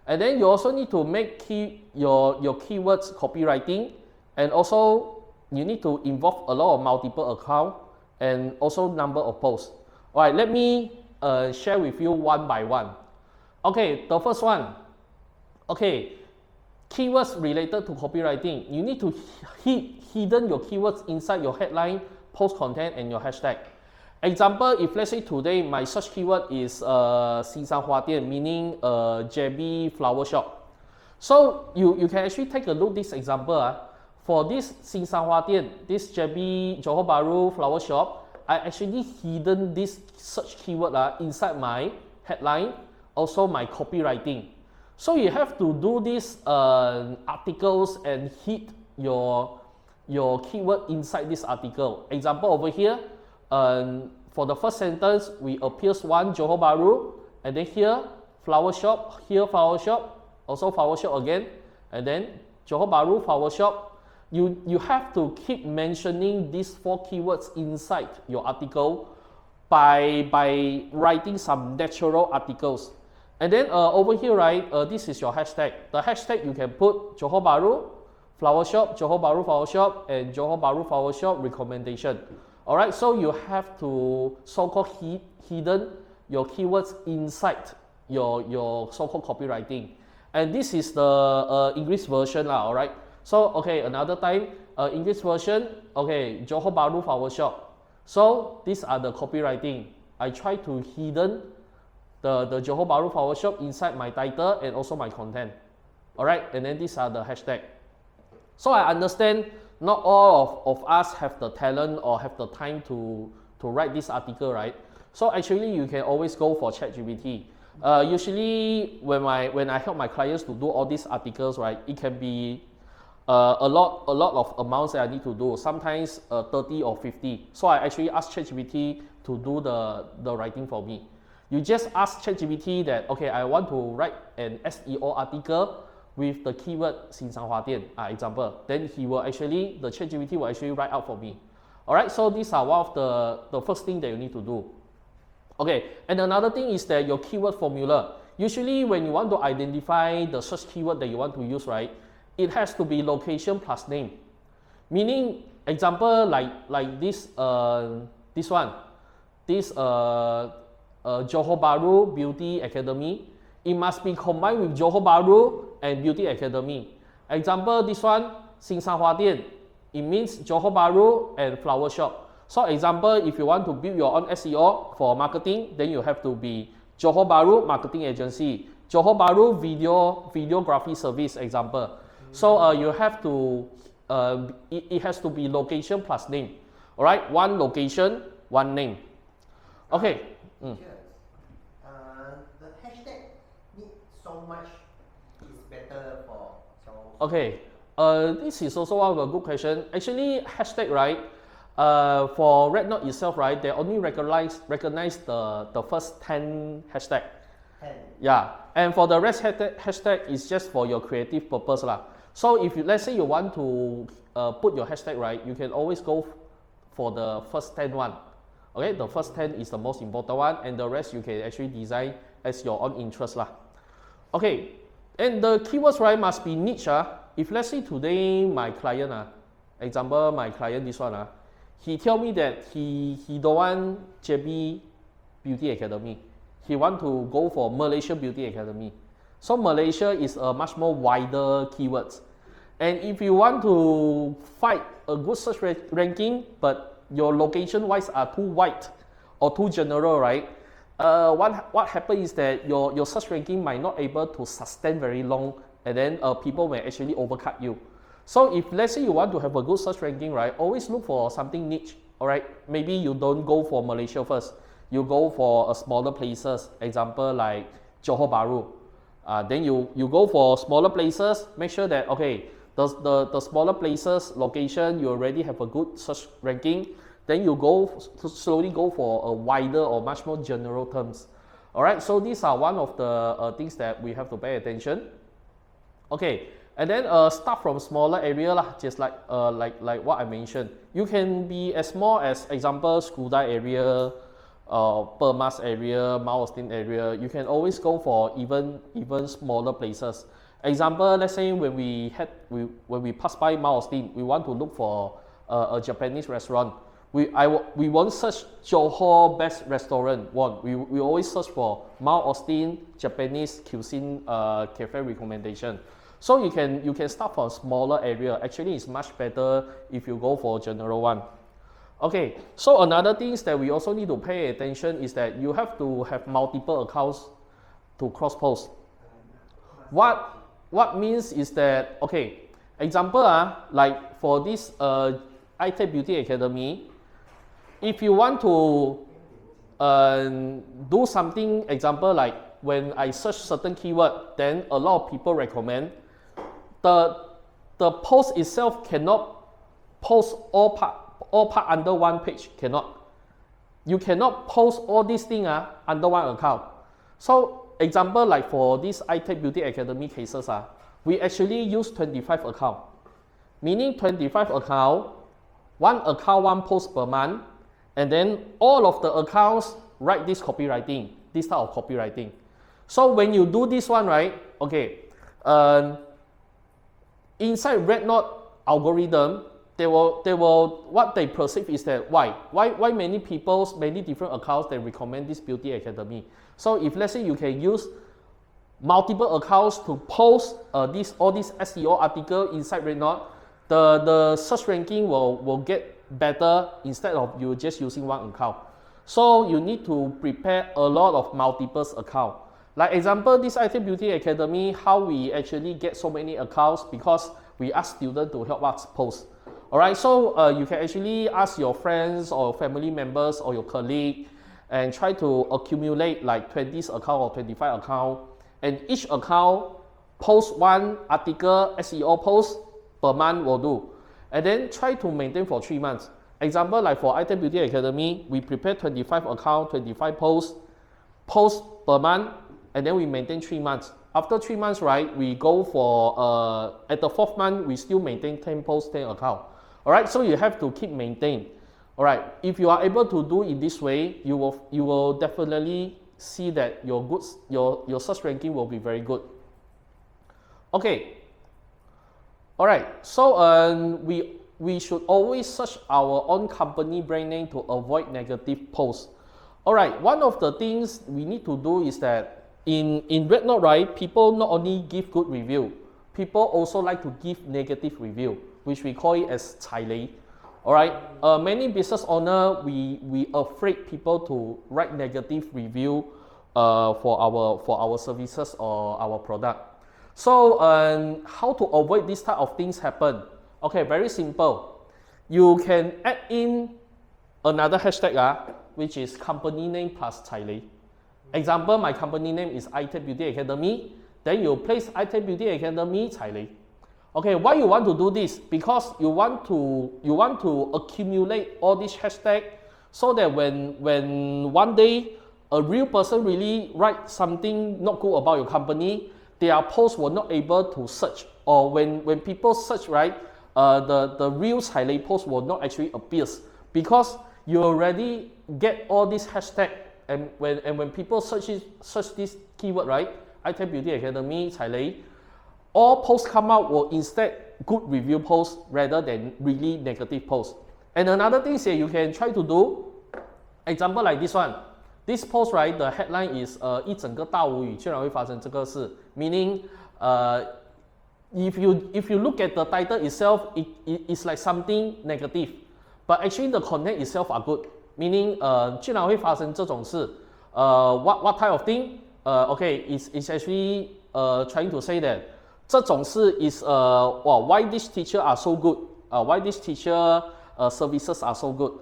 And then you also need to make your keywords copywriting, and also you need to involve a lot of multiple accounts and also number of posts. All right, let me share with you one by one. Okay, the first one. Okay, keywords related to copywriting. You need to hidden your keywords inside your headline, post content, and your hashtag. Example, if let's say today my search keyword is 新山花店, meaning JB flower shop. So you can actually take a look at this example. For this 新山花店, this JB Johor Bahru flower shop, I actually hidden this search keyword inside my headline, also my copywriting. So you have to do these articles and hit your keyword inside this article. Example over here. For the first sentence, we appears one Johor Bahru, and then here flower shop, here flower shop, also flower shop again, and then Johor Bahru flower shop. You have to keep mentioning these 4 keywords inside your article by writing some natural articles. And then over here, right, this is your hashtag. The hashtag you can put Johor Bahru flower shop, Johor Bahru flower shop, and Johor Bahru flower shop recommendation. All right, so you have to so-called hidden your keywords inside your so-called copywriting. And this is the English version, all right. So, okay, another time, English version, okay, Johor Bahru flower shop. So, these are the copywriting. I try to hidden the Johor Bahru flower shop inside my title and also my content. All right, and then these are the hashtag. So, I understand not all of us have the talent or have the time to write this article, right? So actually you can always go for ChatGPT. Usually when I help my clients to do all these articles, right, it can be a lot of amounts that I need to do, sometimes 30 or 50. So I actually ask ChatGPT to do the writing for me. You just ask ChatGPT that, okay, I want to write an SEO article with the keyword 新山花店, example, then the ChatGPT will actually write out for me. Alright, so these are one of the first thing that you need to do. Okay, and another thing is that your keyword formula. Usually when you want to identify the search keyword that you want to use, right, it has to be location plus name. Meaning, example, like this this one, this Johor Bahru Beauty Academy, it must be combined with Johor Bahru and Beauty Academy. Example, this one, Sing San Hua Dian, it means Johor Bahru and flower shop. So example, if you want to build your own SEO for marketing, then you have to be Johor Bahru Marketing Agency, Johor Bahru Videography Service, example. So you have to, it has to be location plus name. All right, one location, one name. Okay. The hashtag need so much is better for. So Okay. This is also one of a good question. Actually, hashtag, right? For Red Knot itself, right? They only recognize the first 10 hashtag. 10. Yeah. And for the rest hashtag is just for your creative purpose lah. So if you, let's say you want to put your hashtag, right, you can always go for the first 10 one. Okay, the first 10 is the most important one, and the rest you can actually design as your own interest lah. Okay, and the keywords, right, must be niche. If let's say today my client, example my client this one, he tell me that he don't want JB Beauty Academy. He want to go for Malaysia Beauty Academy. So Malaysia is a much more wider keywords. And if you want to fight a good search ranking, but your location wise are too wide or too general, right? What happens is that your search ranking might not able to sustain very long, and then people may actually overcut you. So if let's say you want to have a good search ranking, right, always look for something niche. All right, maybe you don't go for Malaysia first. You go for a smaller places, example like Johor Bahru. Then you go for smaller places. Make sure that okay, the smaller places location you already have a good search ranking. Then you slowly go for a wider or much more general terms. All right, so these are one of the things that we have to pay attention. Okay, and then start from smaller area lah, just like what I mentioned. You can be as small as example Skudai area, Permas area, Mount Austin area. You can always go for even smaller places. Example, let's say when we pass by Mount Austin, we want to look for a Japanese restaurant. We won't search Johor best restaurant. We always search for Mount Austin Japanese cuisine cafe recommendation. So you can start from a smaller area. Actually, it's much better if you go for general one. Okay, so another thing that we also need to pay attention is that you have to have multiple accounts to cross post. What means is that, okay, example like for this iTech Beauty Academy, if you want to do something, example like when I search certain keyword, then a lot of people recommend, the post itself cannot post all part under one page, cannot. You cannot post all these things under one account. So example like for this iTech Beauty Academy cases, we actually use 25 account, meaning 25 account, one account, one post per month, and then all of the accounts write this copywriting, this type of copywriting. So when you do this one, right, okay, inside Red Knot algorithm, they will what they perceive is that why many people, many different accounts, they recommend this beauty academy. So if let's say you can use multiple accounts to post all these SEO article inside Red Knot, the search ranking will get better instead of you just using one account. So you need to prepare a lot of multiple accounts. Like example, this IT Beauty Academy, how we actually get so many accounts, because we ask students to help us post. Alright, so you can actually ask your friends or family members or your colleague and try to accumulate like 20 account or 25 account, and each account post one article SEO post per month will do, and then try to maintain for 3 months. Example like for IT Beauty Academy, we prepare 25 account, 25 posts per month, and then we maintain 3 months. After 3 months, right, we go for at the 4th month we still maintain 10 posts, 10 account. All right, so you have to keep maintain. All right, if you are able to do in this way, you will definitely see that your search ranking will be very good. Okay. All right, so we should always search our own company brand name to avoid negative posts. Alright, one of the things we need to do is that in RedNote, right, people not only give good review, people also like to give negative review, which we call it as 踩雷. Alright, many business owner, we afraid people to write negative review for our services or our product. So how to avoid this type of things happen? Okay, very simple. You can add in another hashtag, which is company name plus 踩雷. Example, my company name is iTech Beauty Academy. Then you place iTech Beauty Academy 踩雷. Okay, why you want to do this? Because you want to accumulate all these hashtags so that when one day a real person really write something not good about your company, their post were not able to search, or when people search, right, the real 踩雷 post will not actually appear because you already get all these hashtags, and when people search this keyword, right, iTech Beauty Academy 踩雷, all posts come out will instead good review posts rather than really negative posts. And another thing is you can try to do, example like this one. This post, right, the headline is 一整个大无语居然会发生这个事, meaning if you look at the title itself, it's like something negative, but actually the content itself are good, meaning 居然会发生这种事. What type of thing? Okay, it's actually trying to say that 这种事 is why this teacher are so good, why this teacher services are so good.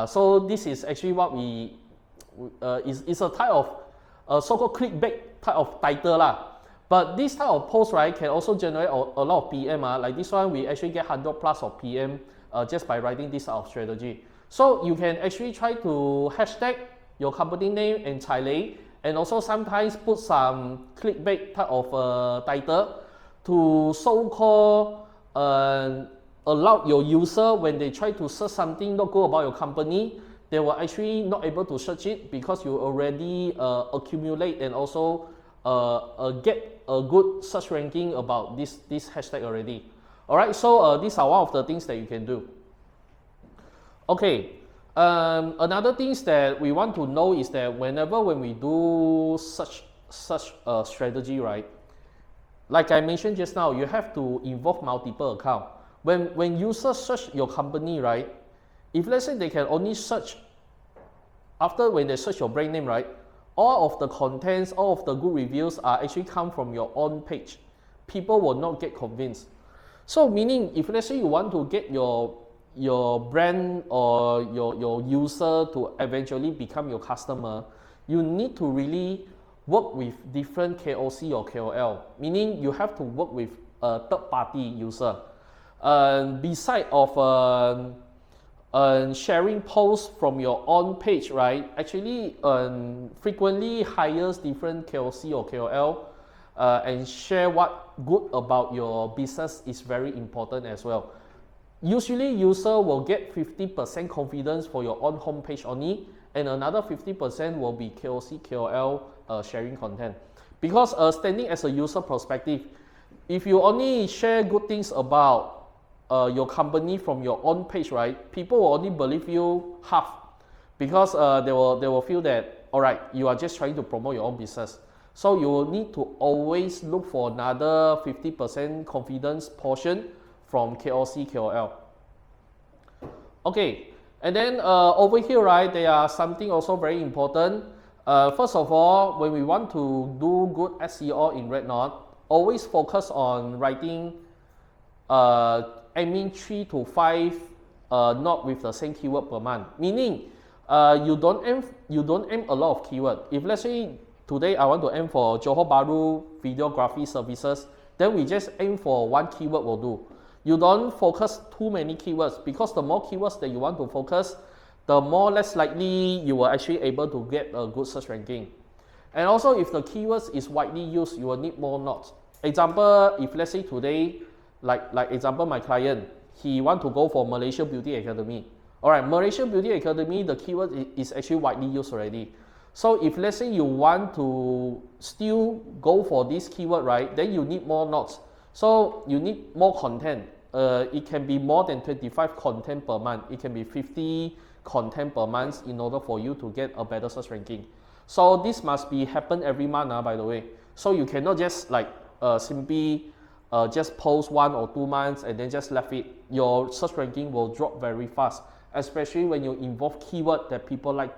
So this is actually what we is a type of so-called clickbait type of title lah. But this type of post, right, can also generate a lot of PM. Like this one, we actually get 100 plus of PM just by writing this type of strategy. So you can actually try to hashtag your company name and 踩雷, and also sometimes put some clickbait type of title to so-called allow your user, when they try to search something not good about your company, they were actually not able to search it because you already accumulate and also get a good search ranking about this hashtag already. Alright, so these are one of the things that you can do. Okay, another things that we want to know is that when we do such a strategy, right, like I mentioned just now, you have to involve multiple accounts. When users search your company, right, if let's say they can only search, after when they search your brand name, right, all of the contents, all of the good reviews are actually come from your own page. People will not get convinced. So meaning, if let's say you want to get your brand or your user to eventually become your customer, you need to really work with different KOC or KOL, meaning you have to work with a third-party user. Beside of sharing posts from your own page, right, actually frequently hires different KOC or KOL and share what good about your business is very important as well. Usually user will get 50% confidence for your own homepage only, and another 50% will be KOC, KOL sharing content. Because standing as a user perspective, if you only share good things about your company from your own page, right, people will only believe you half, because they will feel that, all right, you are just trying to promote your own business. So you will need to always look for another 50% confidence portion from KOC, KOL. Okay, and then over here, right, there are something also very important. First of all, when we want to do good SEO in RedNote, always focus on writing aiming 3 to 5 not with the same keyword per month. Meaning, you don't aim a lot of keyword. If let's say today I want to aim for Johor Bahru videography services, then we just aim for one keyword will do. You don't focus too many keywords, because the more keywords that you want to focus, the more less likely you will actually able to get a good search ranking. And also, if the keywords is widely used, you will need more notes. Example, if let's say today, like example, my client, he want to go for Malaysia Beauty Academy. Alright, Malaysia Beauty Academy, the keyword is actually widely used already. So if let's say you want to still go for this keyword, right, then you need more notes. So you need more content. it can be more than 25 content per month. It can be 50 content per month in order for you to get a better search ranking. So this must be happen every month, by the way. So you cannot just like simply just post 1 or 2 months and then just left it. Your search ranking will drop very fast, especially when you involve keyword that people like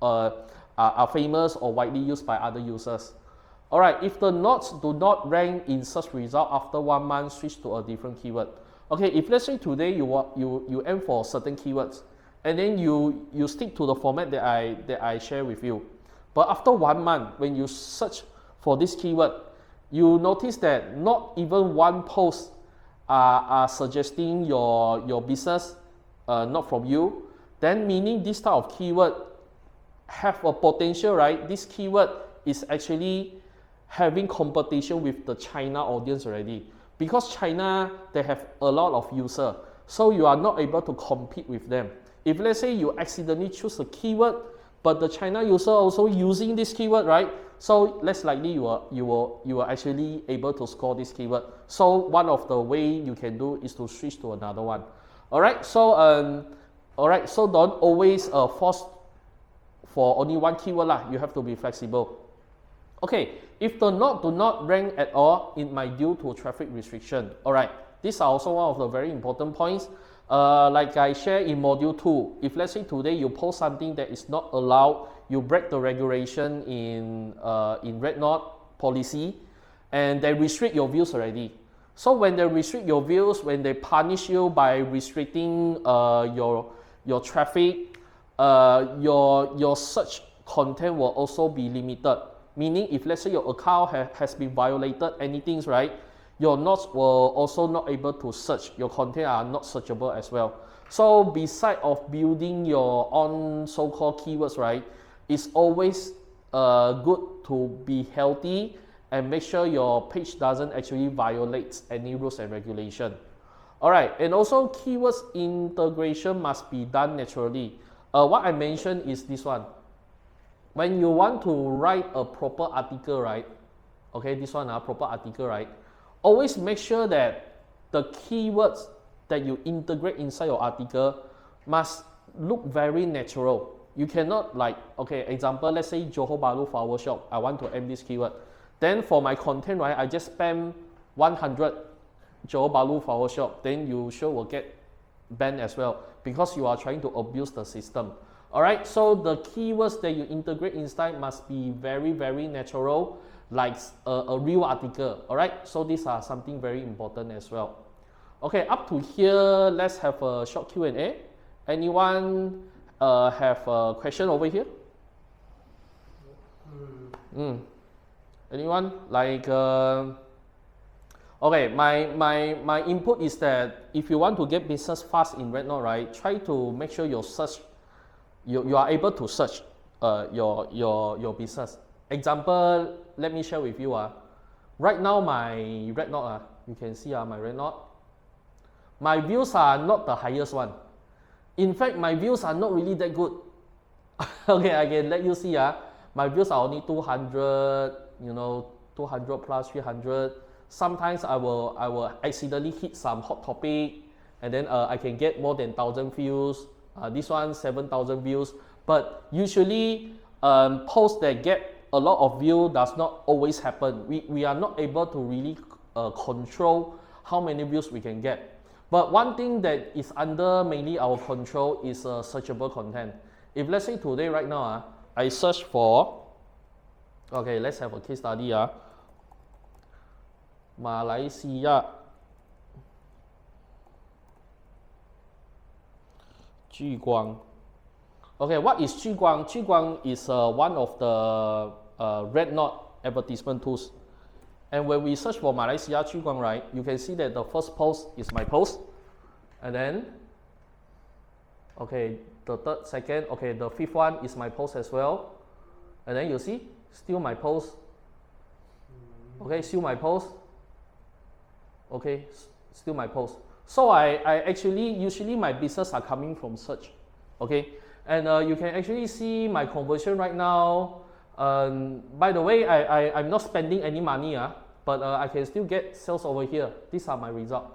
are famous or widely used by other users. Alright, if the nodes do not rank in search result after 1 month, switch to a different keyword. Okay, if let's say today you aim for certain keywords and then you stick to the format that I share with you. But after 1 month, when you search for this keyword, you notice that not even one post are suggesting your business, not from you. Then meaning this type of keyword have a potential, right? This keyword is actually having competition with the China audience already. Because China, they have a lot of users, so you are not able to compete with them. If let's say you accidentally choose a keyword, but the China user also using this keyword, right? So less likely you are actually able to score this keyword. So one of the way you can do is to switch to another one. Alright, so so don't always force for only one keyword lah. You have to be flexible. Okay, if the node do not rank at all, it might due to traffic restriction. Alright, these are also one of the very important points. Like I shared in module 2, if let's say today you post something that is not allowed, you break the regulation in Red Knot policy, and they restrict your views already. So when they restrict your views, when they punish you by restricting your traffic, your search content will also be limited. Meaning, if let's say your account has been violated, anything, right, your nodes will also not able to search. Your content are not searchable as well. So beside of building your own so-called keywords, right, it's always good to be healthy and make sure your page doesn't actually violate any rules and regulation. Alright, and also keywords integration must be done naturally. What I mentioned is this one. When you want to write a proper article, right? Okay, this one, proper article, right? Always make sure that the keywords that you integrate inside your article must look very natural. You cannot like, okay, example, let's say Johor Bahru flower shop. I want to add this keyword. Then for my content, right, I just spam 100 Johor Bahru flower shop. Then you sure will get banned as well because you are trying to abuse the system. Alright, so the keywords that you integrate inside must be very, very natural, like a real article. Alright, so these are something very important as well. Okay, up to here, let's have a short Q&A. Anyone have a question over here? Anyone? Like, okay, my input is that if you want to get business fast in Red Knot, right, try to make sure your search, you are able to search your business. Example, let me share with you. Right now, my Red Knot, you can see my Red Knot. My views are not the highest one. In fact, my views are not really that good. Okay, I can let you see. My views are only 200, 200 plus 300. Sometimes I will accidentally hit some hot topic, and then I can get more than 1,000 views. This one 7,000 views. But usually, posts that get a lot of views does not always happen. We are not able to really control how many views we can get. But one thing that is under mainly our control is searchable content. If let's say today, right now, I search for, okay, let's have a case study. Malaysia 聚光. Okay, what is 聚光? 聚光 is one of the Red Knot advertisement tools. And when we search for Malaysia 聚光, right, you can see that the first post is my post. And then, okay, the third, second, okay, the fifth one is my post as well. And then you see, still my post. Okay, still my post. Okay, still my post. So I actually, usually my business are coming from search. Okay, and you can actually see my conversion right now. By the way, I'm not spending any money, but I can still get sales over here. These are my results.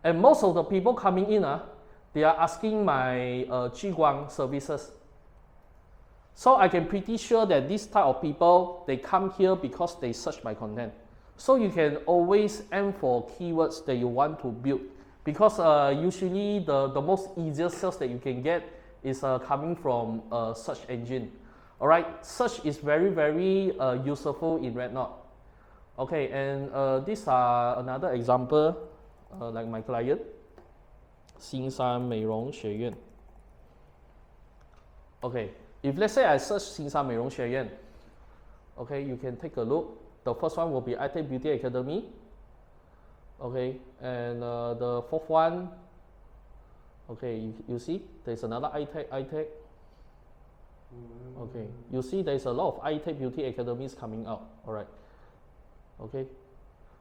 And most of the people coming in, they are asking my 聚光 services. So I can pretty sure that this type of people, they come here because they search my content. So you can always aim for keywords that you want to build, because usually the most easiest sales that you can get is coming from search engine. All right, search is very useful in RedKnot. Okay, and these are another example, like my client, 新山美容学院. Okay, if let's say I search 新山美容学院, okay, you can take a look. The first one will be iTech Beauty Academy. Okay, and the fourth one, okay, you see, there's another iTech. Okay, you see there's a lot of iTech Beauty Academies coming out, all right. Okay,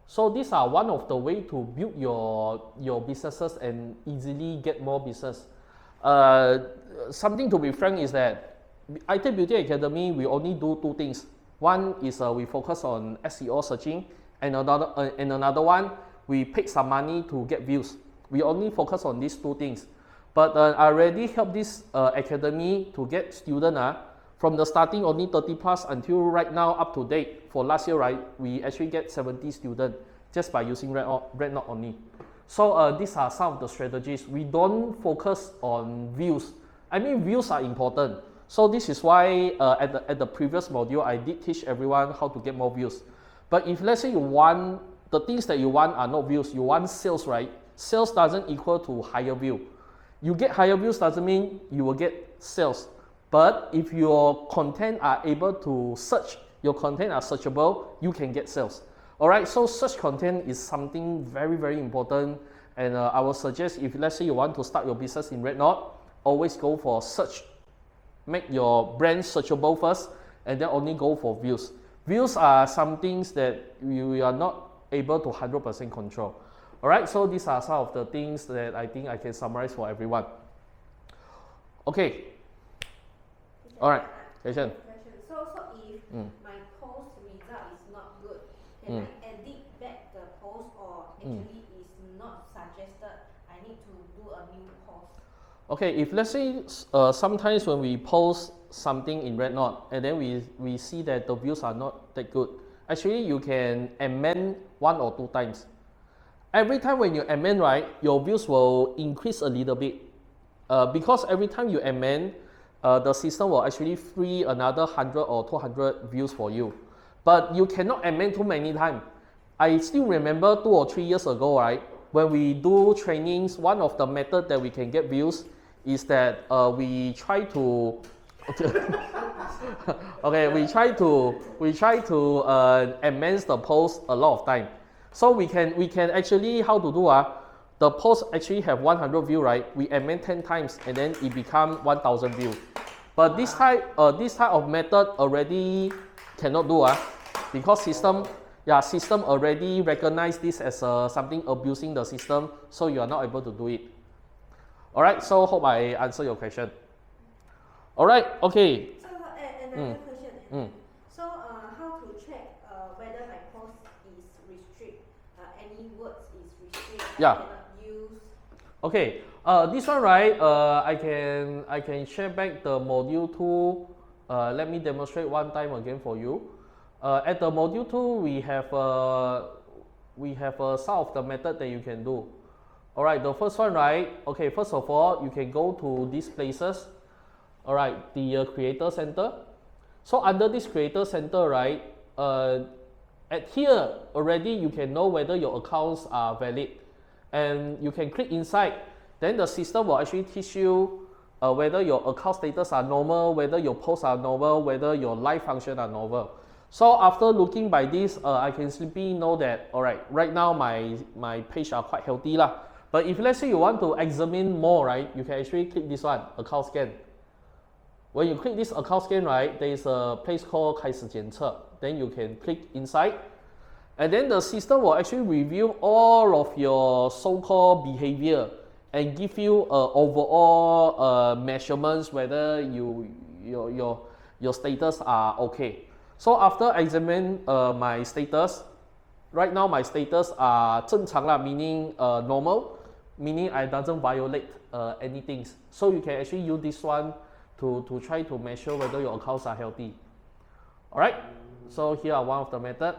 so these are one of the way to build your businesses and easily get more business. Something to be frank is that iTech Beauty Academy, we only do two things. One is we focus on SEO searching, and another one, we pay some money to get views. We only focus on these two things. But I already helped this academy to get students from the starting only 30 plus until right now up to date. For last year, right, we actually get 70 students just by using RedKnot only. So these are some of the strategies. We don't focus on views. I mean, views are important. So this is why at the previous module, I did teach everyone how to get more views. But if let's say you want, the things that you want are not views, you want sales, right? Sales doesn't equal to higher view. You get higher views doesn't mean you will get sales. But if your content are able to search, your content are searchable, you can get sales. Alright, so search content is something very important. And I will suggest, if let's say you want to start your business in RedKnot, always go for search. Make your brand searchable first, and then only go for views. Views are some things that you are not able to 100% control. Alright, so these are some of the things that I think I can summarize for everyone. Okay. Alright, question. So if my post result is not good, can I edit back the post, or actually is not suggested, I need to do a new post? Okay, if let's say sometimes when we post something in RedKnot and then we see that the views are not that good, actually you can amend 1 or 2 times. Every time when you amend, right, your views will increase a little bit. Because every time you amend, the system will actually free another 100 or 200 views for you. But you cannot amend too many times. I still remember 2 or 3 years ago, right, when we do trainings, one of the methods that we can get views is that we try to okay, we try to amend the post a lot of time. So we can actually, how to do the post actually have 100 views, right? We amend 10 times and then it become 1,000 views. But this type of method already cannot do because system already recognize this as something abusing the system, so you are not able to do it. Alright, so hope I answer your question. Alright, okay. So another question. So how to check whether my post is restricted? Any words is restricted? Yeah. I cannot use. Okay. This one, right? I can share back the module 2. Let me demonstrate one time again for you. At the module 2, we have some of the method that you can do. Alright, the first one, right? Okay, first of all, you can go to these places. Alright, the Creator Center. So under this Creator Center, right? At here already, you can know whether your accounts are valid, and you can click inside. Then the system will actually teach you whether your account status are normal, whether your posts are normal, whether your live function are normal. So after looking by this, I can simply know that, alright, right now my page are quite healthy lah. But if let's say you want to examine more, right, you can actually click this one, account scan. When you click this account scan, right, there is a place called 开始检测. Then you can click inside, and then the system will actually review all of your so-called behavior and give you overall measurements whether your status are okay. So after examine my status, right now my status are 正常 lah, meaning normal. meaning I doesn't violate anything. So you can actually use this one to try to measure whether your accounts are healthy. Alright, so here are one of the method.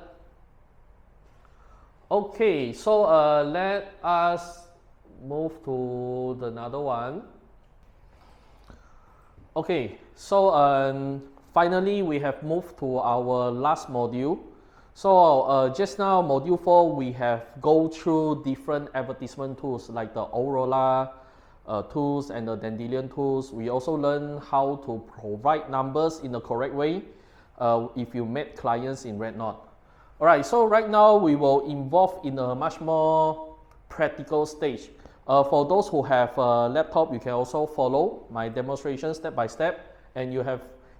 Okay, so let us move to the another one. Okay, so finally we have moved to our last module. So just now module 4 we have go through different advertisement tools like the Aurora tools and the Dandelion tools. We also learn how to provide numbers in the correct way if you met clients in RedNote. Alright, so right now we will involve in a much more practical stage. For those who have a laptop, you can also follow my demonstration step by step, and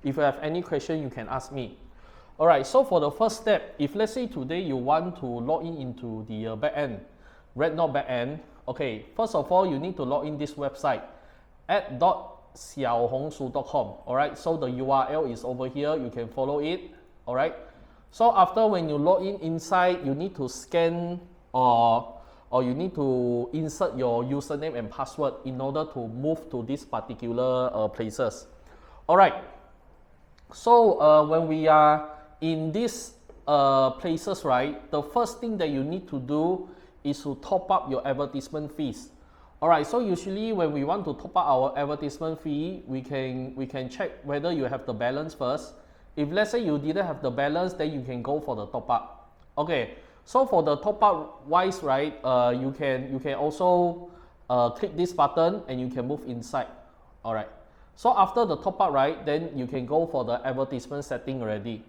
if you have any question, you can ask me. Alright, so for the first step, if let's say today you want to log in into the backend, RedNote backend, okay, first of all, you need to log in this website at xiaohongshu.com. Alright, so the URL is over here, you can follow it. Alright, so after when you log in inside, you need to scan or you need to insert your username and password in order to move to these particular places. Alright, so when we are in these places, right, the first thing that you need to do is to top up your advertisement fees. Alright, so usually when we want to top up our advertisement fee, we can check whether you have the balance first. If let's say you didn't have the balance, then you can go for the top up. Okay, so for the top up wise, right, you can also click this button and you can move inside. Alright, so after the top up, right, then you can go for the advertisement setting already.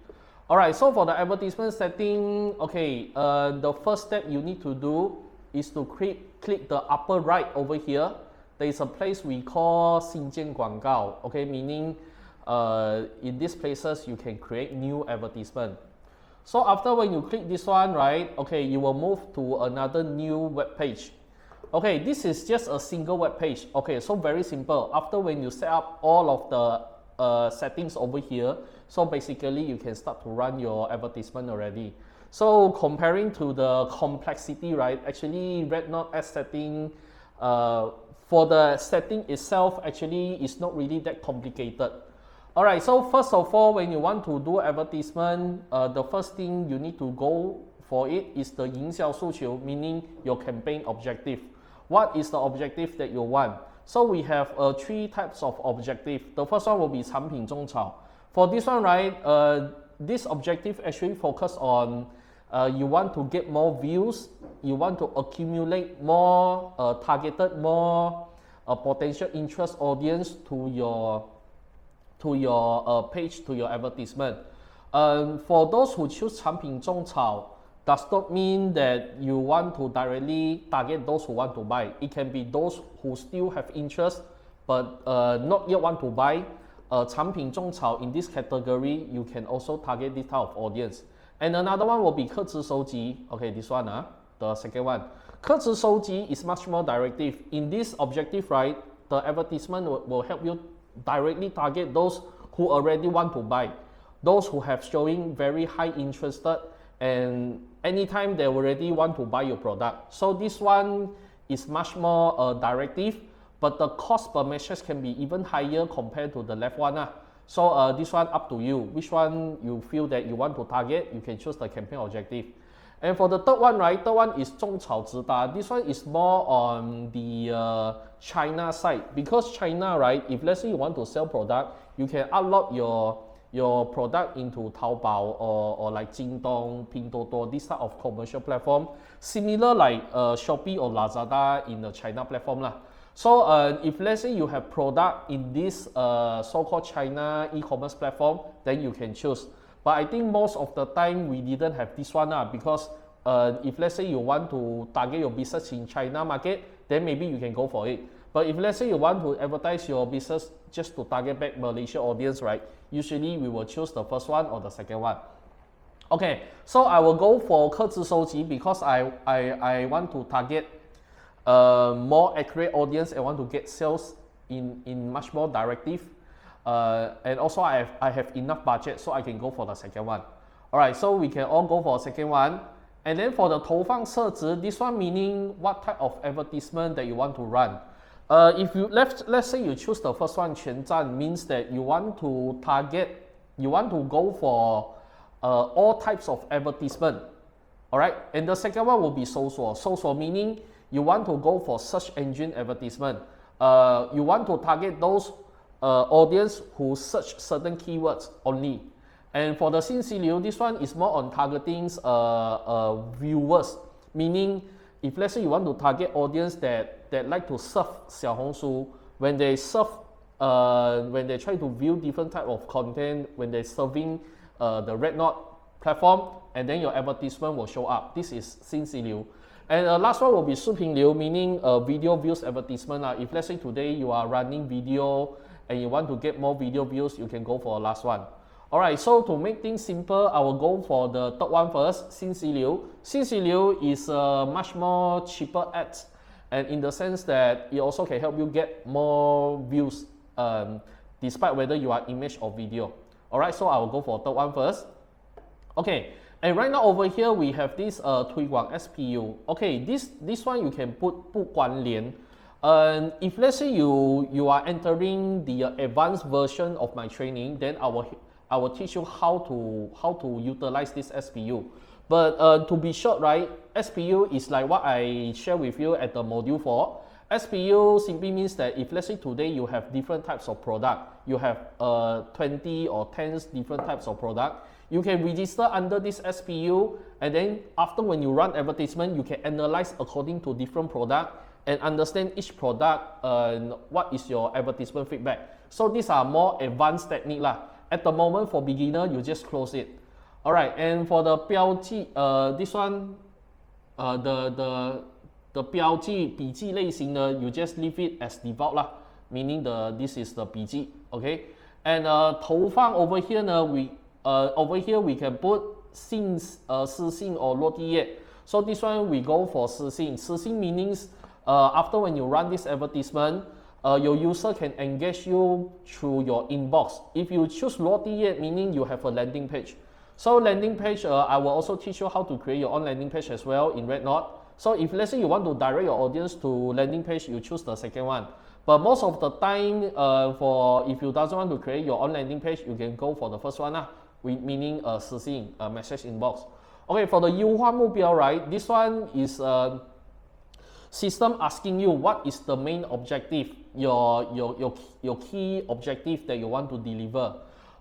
Alright, so for the advertisement setting, okay, the first step you need to do is to click the upper right over here. There is a place we call 新建广告, okay, meaning in these places you can create new advertisement. So after when you click this one, right, okay, you will move to another new web page. Okay, this is just a single web page. Okay, so very simple. After when you set up all of the settings over here, so basically you can start to run your advertisement already. So comparing to the complexity, right, actually RedNote ad setting, for the setting itself actually is not really that complicated. Alright, so first of all, when you want to do advertisement, the first thing you need to go for it is the 营销诉求, meaning your campaign objective. What is the objective that you want? So we have 3 types of objective. The first one will be 产品种草. For this one, right, this objective actually focus on you want to get more views, you want to accumulate more targeted, more potential interest audience to your page, to your advertisement. For those who choose 产品种草, does not mean that you want to directly target those who want to buy. It can be those who still have interest but not yet want to buy. 产品种草 in this category, you can also target this type of audience. And another one will be 客制收集. Okay, this one, the second one. 客制收集 is much more directive. In this objective, right, the advertisement will help you directly target those who already want to buy, those who have showing very high interested, and anytime they already want to buy your product. So this one is much more directive, but the cost per message can be even higher compared to the left one. So this one up to you. Which one you feel that you want to target, you can choose the campaign objective. And for the third one, right, third one is 种草直达. This one is more on the China side, because China, right, if let's say you want to sell product, you can upload your product into Taobao or like Jingdong, Pinduoduo, this type of commercial platform, similar like Shopee or Lazada in the China platform. So if let's say you have product in this so-called China e-commerce platform, then you can choose. But I think most of the time we didn't have this one because if let's say you want to target your business in China market, then maybe you can go for it. But if let's say you want to advertise your business just to target back Malaysia audience, right, usually we will choose the first one or the second one. Okay, so I will go for 客制收集 because I want to target more accurate audience and want to get sales in much more directive. And also I have enough budget, so I can go for the second one. Alright, so we can all go for the second one. And then for the 投放设置, this one meaning what type of advertisement that you want to run. If you let's say you choose the first one, 全站 means that you want to go for all types of advertisement. Alright, and the second one will be 搜索. 搜索 meaning you want to go for search engine advertisement. You want to target those audience who search certain keywords only. And for the 信息流, this one is more on targeting viewers, meaning if let's say you want to target audience that like to surf 小红书, when they surf, when they try to view different type of content, when they're surfing the Red Knot platform, and then your advertisement will show up. This is 信息流. And last one will be 视频流, meaning video views advertisement. If let's say today you are running video and you want to get more video views, you can go for the last one. Alright, so to make things simple, I will go for the third one first, 信息流. 信息流 is a much more cheaper ads, and in the sense that it also can help you get more views despite whether you are image or video. Alright, so I will go for third one first. Okay, and right now over here we have this 推广 SPU. Okay, this one you can put 不关联. If let's say you are entering the advanced version of my training, then I will teach you how to utilize this SPU. But to be short, right, SPU is like what I share with you at the module 4. SPU simply means that if let's say today you have different types of product, you have 20 or 10 different types of product, you can register under this SPU, and then after when you run advertisement, you can analyze according to different product and understand each product what is your advertisement feedback. So these are more advanced technique lah. At the moment for beginner, you just close it. Alright, and for the 标记, this one, the 标记笔记类型呢, you just leave it as default lah, meaning this is the 笔记, okay? And 投放 over here呢, over here we can put 私信 or 落地页. So this one we go for 私信. 私信 meanings after when you run this advertisement, your user can engage you through your inbox. If you choose 落地页, meaning you have a landing page. So landing page, I will also teach you how to create your own landing page as well in Red Knot. So if let's say you want to direct your audience to landing page, you choose the second one. But most of the time, if you doesn't want to create your own landing page, you can go for the first one, meaning 私信 message inbox. Okay, for the 优化目标, right? This one is system asking you what is the main objective, your key objective that you want to deliver.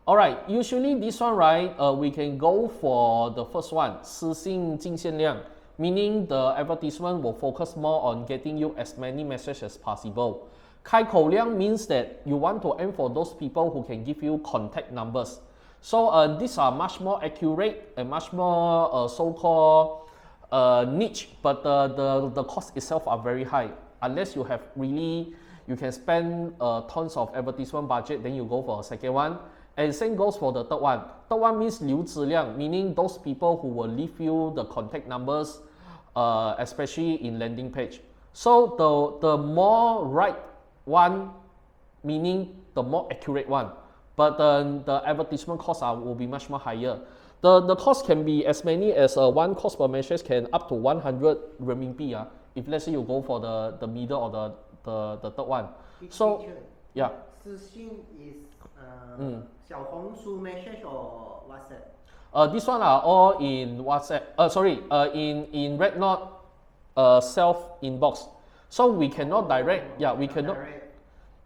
Alright, usually this one, right, we can go for the first one, 私信进线量, meaning the advertisement will focus more on getting you as many messages as possible. 开口量 means that you want to aim for those people who can give you contact numbers. So these are much more accurate and much more so-called niche, but the cost itself are very high. Unless you have really, you can spend tons of advertisement budget, then you go for a second one. And same goes for the third one. Third one means 流质量, meaning those people who will leave you the contact numbers, especially in landing page. So the more right one, meaning the more accurate one. But the advertisement costs will be much more higher. The cost can be as many as one cost per message can up to 100 renminbi. If let's say you go for the middle or the third one. So yeah. 私信 is 小红书 message or WhatsApp? This one are all in WhatsApp. In Red Knot self inbox. So we cannot direct. Yeah, we cannot.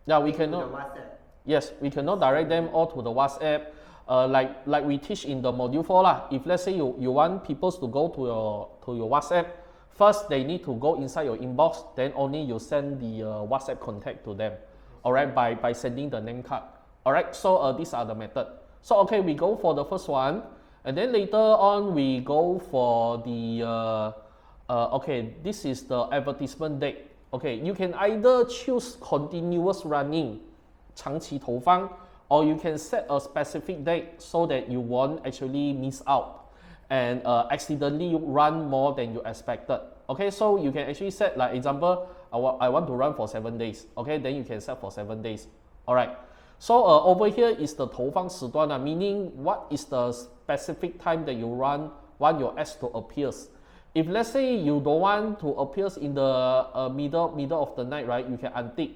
Yeah, we cannot. Yes, we cannot direct them all to the WhatsApp. Like we teach in the module 4 lah. If let's say you want people to go to your WhatsApp, first they need to go inside your inbox. Then only you send the WhatsApp contact to them. Alright, by sending the name card. Alright, so these are the method. So okay, we go for the first one, and then later on we go for the okay, this is the advertisement date. Okay, you can either choose continuous running, 长期投放, or you can set a specific date so that you won't actually miss out and accidentally run more than you expected. Okay, so you can actually set, like example, I want to run for 7 days. Okay, then you can set for 7 days. Alright, so over here is the 投放时段, meaning what is the specific time that you want your ads to appear. If let's say you don't want to appear in the middle of the night, right, you can untick,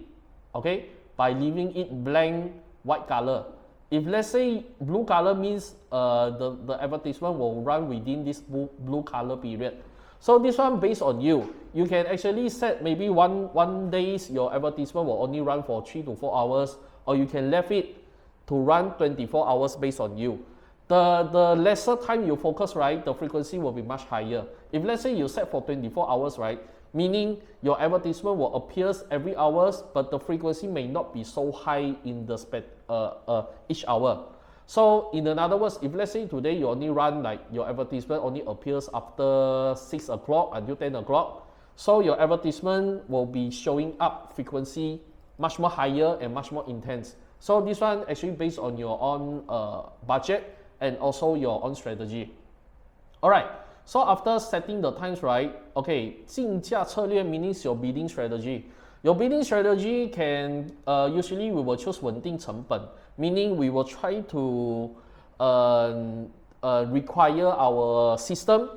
okay, by leaving it blank white color. If let's say blue color means the advertisement will run within this blue color period. So this one based on you. You can actually set maybe one days your advertisement will only run for 3 to 4 hours, or you can left it to run 24 hours based on you. The lesser time you focus, right, the frequency will be much higher. If let's say you set for 24 hours, right, meaning your advertisement will appear every hours, but the frequency may not be so high in the each hour. So in other words, if let's say today you only run like your advertisement only appears after 6 o'clock until 10 o'clock, so your advertisement will be showing up frequency much more higher and much more intense. So this one actually based on your own budget and also your own strategy. Alright, so after setting the times, right, okay, 竞价策略 means your bidding strategy. Your bidding strategy can, usually we will choose 稳定成本, meaning we will try to require our system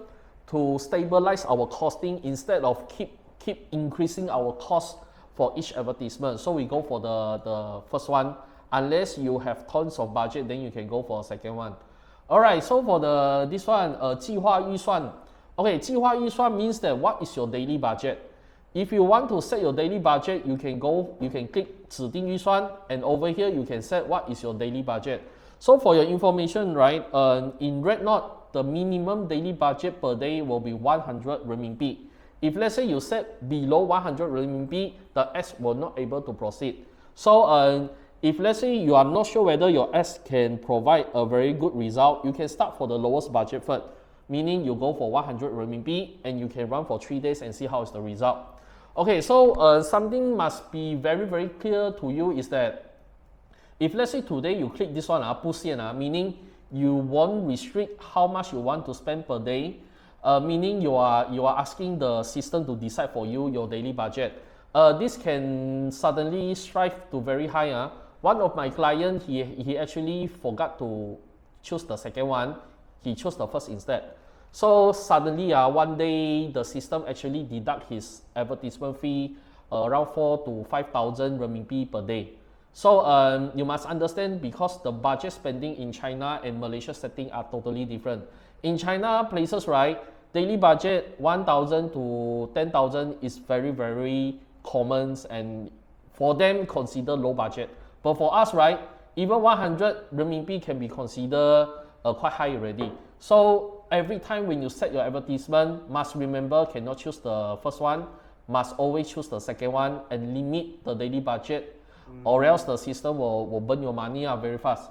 to stabilize our costing instead of keep increasing our cost for each advertisement. So we go for the first one. Unless you have tons of budget, then you can go for a second one. Alright, so for this one, 计划预算. Okay, 计划预算 means that what is your daily budget? If you want to set your daily budget, you can click 指定预算, and over here you can set what is your daily budget. So for your information, right, in RedNote, the minimum daily budget per day will be 100 RMB. If let's say you set below 100 RMB, the ads will not able to proceed. So if let's say you are not sure whether your ads can provide a very good result, you can start for the lowest budget first, meaning you go for 100 RMB and you can run for 3 days and see how is the result. Okay, so something must be very, very clear to you is that if let's say today you click this one, 不限, meaning you won't restrict how much you want to spend per day, meaning you are asking the system to decide for you your daily budget. This can suddenly strive to very high. One of my clients, he actually forgot to choose the second one. He chose the first instead. So suddenly, one day the system actually deduct his advertisement fee around 4 to 5,000 RMB per day. So you must understand because the budget spending in China and Malaysia setting are totally different. In China places, right, daily budget 1,000 to 10,000 is very, very common and for them consider low budget. But for us, right, even 100 RMB can be considered quite high already. So every time when you set your advertisement, must remember cannot choose the first one, must always choose the second one and limit the daily budget, or else the system will burn your money very fast.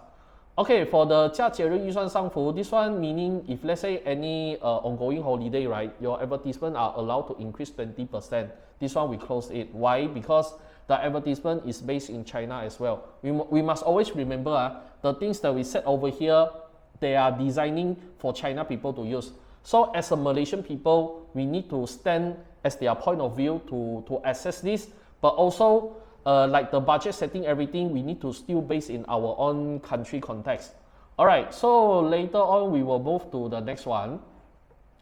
Okay, for the 假节日预算上浮, this one meaning if let's say any ongoing holiday, right, your advertisement are allowed to increase 20%. This one we close it. Why? Because the advertisement is based in China as well. We must always remember the things that we set over here, they are designing for China people to use. So as a Malaysian people, we need to stand as their point of view to assess this, but also like the budget setting, everything, we need to still base in our own country context. Alright, so later on we will move to the next one.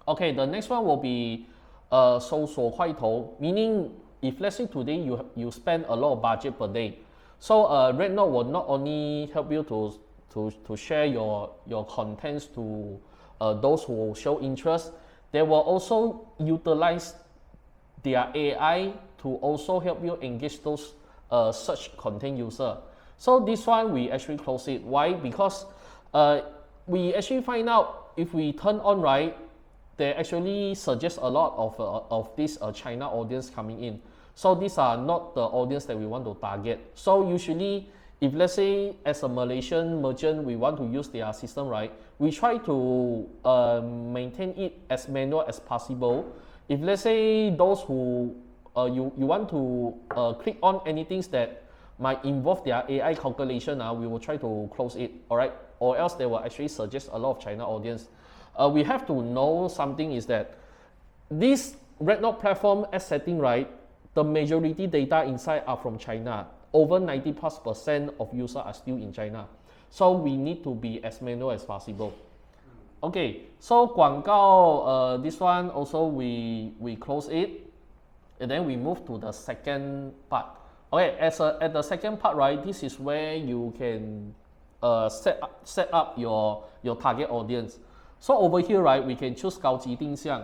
Okay, the next one will be 搜索块头, meaning if let's say today you spend a lot of budget per day, so RedNote will not only help you to share your contents to those who show interest, they will also utilize their AI to also help you engage those search content user. So this one we actually close it. Why? Because we actually find out if we turn on, right, they actually suggest a lot of this China audience coming in. So these are not the audience that we want to target. So usually, if let's say as a Malaysian merchant, we want to use their system, right, we try to maintain it as manual as possible. If let's say those who you want to click on anything that might involve their AI calculation, we will try to close it, alright? Or else they will actually suggest a lot of China audience. We have to know something is that this RedNote platform as setting, right, the majority data inside are from China. Over 90+% of users are still in China. So we need to be as manual as possible. Okay, so 广告, this one also we close it, and then we move to the second part. Okay, at the second part, right, this is where you can set up your target audience. So over here, right, we can choose 高级定向,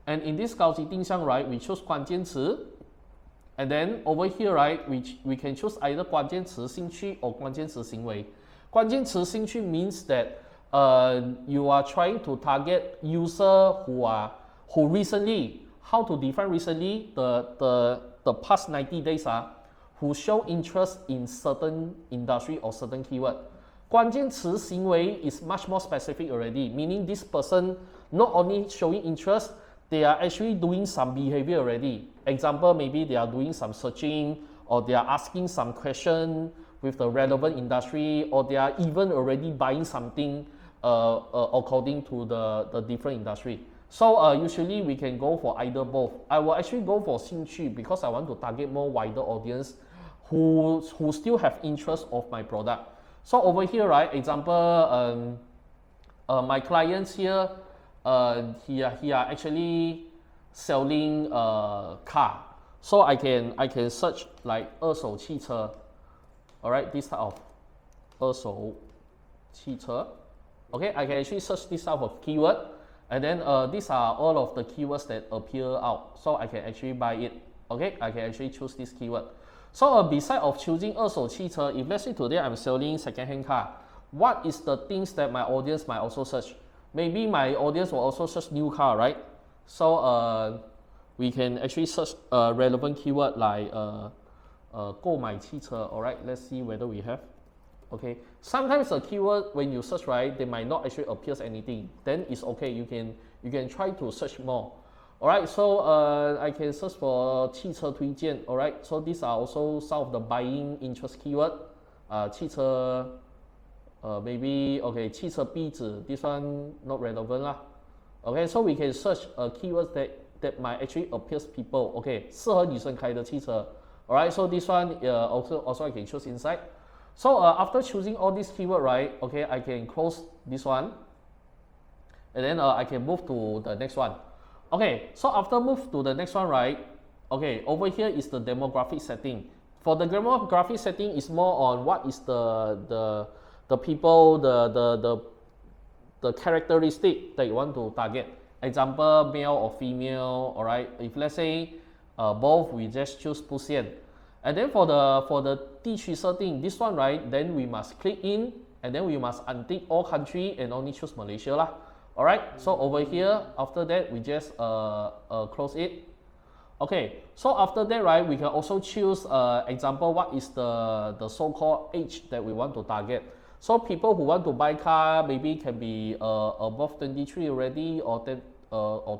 and in this 高级定向, right, we choose 关键词, and then over here, right, we can choose either 关键词兴趣 or 关键词行为. 关键词兴趣 means that you are trying to target user who recently, how to define recently, the past 90 days who show interest in certain industry or certain keyword. 关键词行为 is much more specific already, meaning this person not only showing interest, they are actually doing some behavior already. Example, maybe they are doing some searching, or they are asking some question with the relevant industry, or they are even already buying something according to the different industry. So usually we can go for either both. I will actually go for 兴趣 because I want to target more wider audience who still have interest of my product. So over here, right, example, my clients here, he are actually selling car. So I can search like 二手汽车. Alright, this type of 二手汽车. Okay, I can actually search this type of keyword, and then these are all of the keywords that appear out. So I can actually buy it. Okay, I can actually choose this keyword. So beside of choosing 二手汽车, if let's say today I'm selling second-hand car, what is the things that my audience might also search? Maybe my audience will also search new car, right? So we can actually search relevant keyword like 购买汽车. Alright, let's see whether we have. Okay, sometimes the keyword when you search, right, they might not actually appear anything. Then it's okay. You can try to search more. Alright, so I can search for 汽车推荐. Alright, so these are also some of the buying interest keyword. 汽车 maybe okay 汽车壁纸, this one not relevant lah. Okay, so we can search keywords that might actually appears people. Okay, 适合女生开的汽车. Alright, so this one also I can choose inside. So after choosing all these keywords, right, okay, I can close this one, and then I can move to the next one. Okay, so after move to the next one, right, okay, over here is the demographic setting. For the demographic setting is more on what is the people, the characteristic that you want to target. Example, male or female. Alright, if let's say both, we just choose 不限. And then for the 地区设定, this one, right, then we must click in, and then we must untick all country and only choose Malaysia lah. Alright, so over here, after that, we just close it. Okay, so after that, right, we can also choose example, what is the so-called age that we want to target. So people who want to buy car maybe can be above 23 already, or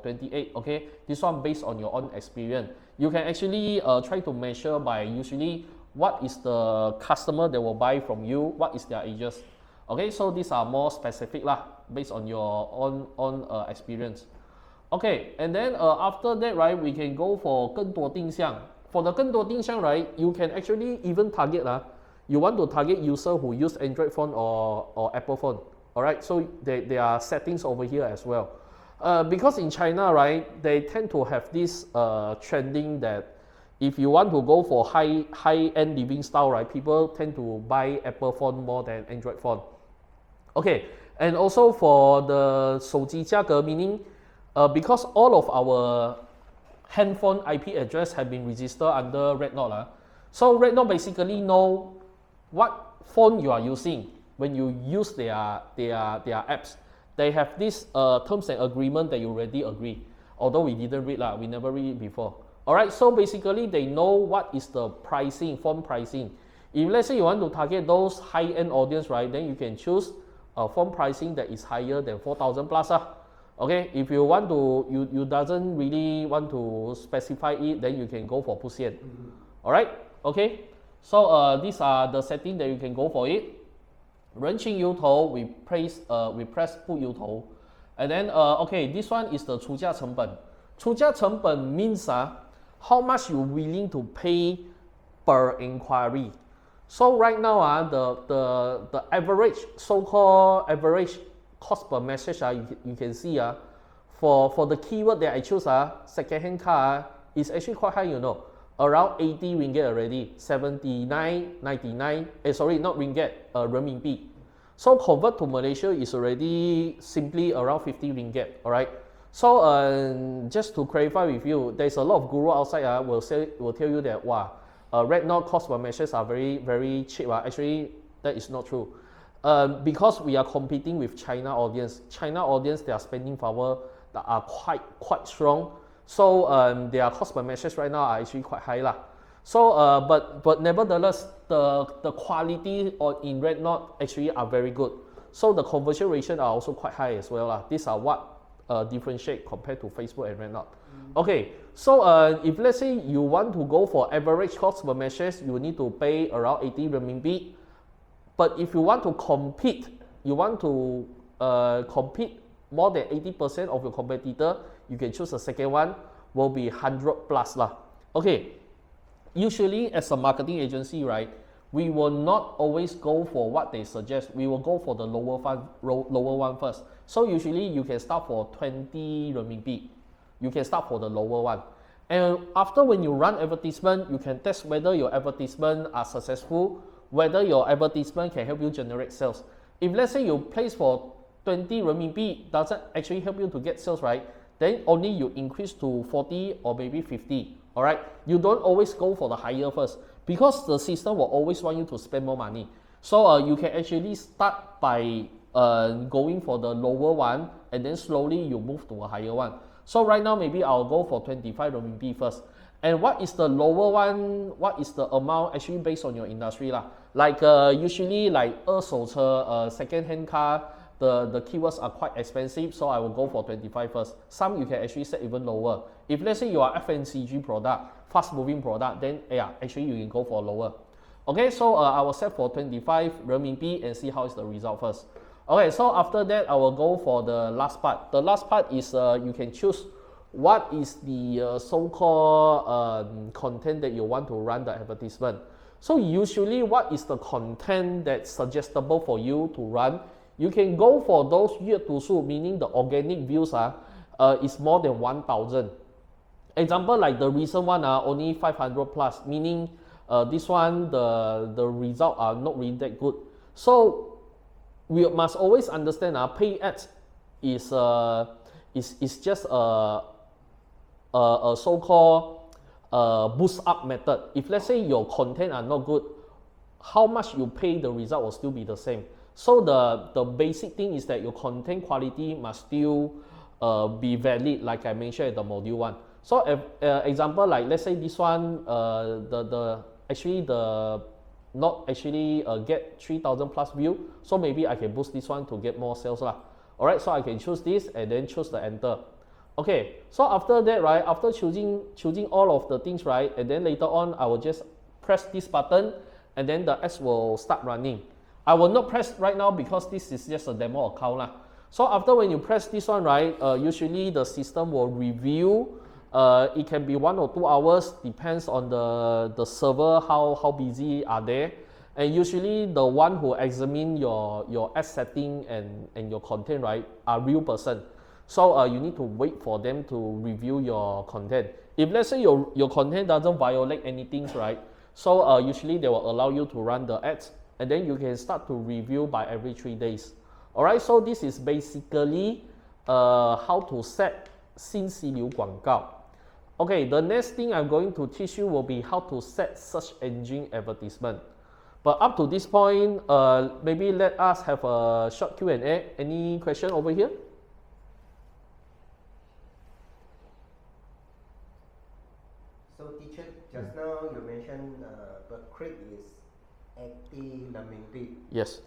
28. Okay, this one based on your own experience. You can actually try to measure by usually what is the customer that will buy from you, what is their ages. Okay, so these are more specific lah, based on your own experience. Okay, and then after that, right, we can go for 更多定向. For the 更多定向, right, you can actually even target you want to target user who use Android phone or Apple phone. Alright, so there are settings over here as well. Because in China, right, they tend to have this trending that if you want to go for high-end living style, right, people tend to buy Apple phone more than Android phone. Okay, and also for the 手机价格, meaning because all of our handphone IP address have been registered under Red Knot, so Red Knot basically know what phone you are using when you use their apps. They have this terms and agreement that you already agree. Although we didn't read we never read it before. Alright, so basically they know what is the pricing, phone pricing. If let's say you want to target those high-end audience, right, then you can choose a phone pricing that is higher than 4,000 plus. Okay, if you want to, you doesn't really want to specify it, then you can go for 不限. Alright, okay. So these are the setting that you can go for it. 人情由头, we press 不由头. And then okay, this one is the 出价成本. 出价成本 means how much you willing to pay per inquiry. So right now the average, so-called average cost per message, you can see for the keyword that I choose, second-hand car is actually quite high, you know, around 80 ringgit already, 79, 99, sorry, not ringgit, renminbi. So convert to Malaysia is already simply around 50 ringgit, all right? So just to clarify with you, there's a lot of guru outside will tell you that, wow, Red Knot cost per message are very, very cheap. Actually, that is not true. Because we are competing with China audience. China audience, their spending power that are quite strong. So their cost per message right now are actually quite high lah. So but nevertheless, the quality in Red Knot actually are very good. So the conversion ratio are also quite high as well lah. These are what differentiate compared to Facebook and Red Knot. Okay, so if let's say you want to go for average cost per message, you need to pay around 80 renminbi. But if you want to compete, compete more than 80% of your competitor, you can choose the second one, will be 100 plus lah. Okay, usually as a marketing agency, right, we will not always go for what they suggest. We will go for the lower one first. So usually you can start for 20 renminbi. You can start for the lower one. And after when you run advertisement, you can test whether your advertisement are successful, whether your advertisement can help you generate sales. If let's say you place for 20 renminbi doesn't actually help you to get sales, right? Then only you increase to 40 or maybe 50, all right? You don't always go for the higher first because the system will always want you to spend more money. So you can actually start by going for the lower one and then slowly you move to a higher one. So right now maybe I'll go for 25 renminbi first. And what is the lower one? What is the amount actually based on your industry lah? Like usually like 二手车, second-hand car, the keywords are quite expensive, so I will go for 25 first. Some you can actually set even lower. If let's say you are FMCG product, fast-moving product, then yeah, actually you can go for lower. Okay, so I will set for 25 renminbi and see how is the result first. Okay, so after that I will go for the last part. The last part is you can choose what is the so-called content that you want to run the advertisement. So usually what is the content that's suggestible for you to run? You can go for those 月读数, meaning the organic views is more than 1,000. Example like the recent one only 500 plus, meaning this one the result are not really that good. So we must always understand pay ads is just a so-called boost up method. If let's say your content are not good, how much you pay, the result will still be the same. So the basic thing is that your content quality must still be valid, like I mentioned in the module 1. So example like let's say this one not actually get 3,000 plus view, so maybe I can boost this one to get more sales lah. Alright, so I can choose this and then choose the enter. Okay, so after that, right, after choosing all of the things, right, and then later on I will just press this button and then the ads will start running. I will not press right now because this is just a demo account lah. So after when you press this one, right, usually the system will review. It can be 1 or 2 hours, depends on the server, how busy are they. And usually the one who examine your ad setting and your content, right, are real person. So you need to wait for them to review your content. If let's say your content doesn't violate anything, right, so usually they will allow you to run the ads and then you can start to review by every 3 days. Alright, so this is basically how to set 信息流广告. Okay, the next thing I'm going to teach you will be how to set search engine advertisement. But up to this point, maybe let us have a short Q&A. Any question over here? So teacher, just now you mentioned per click is 80 renminbi. Yes.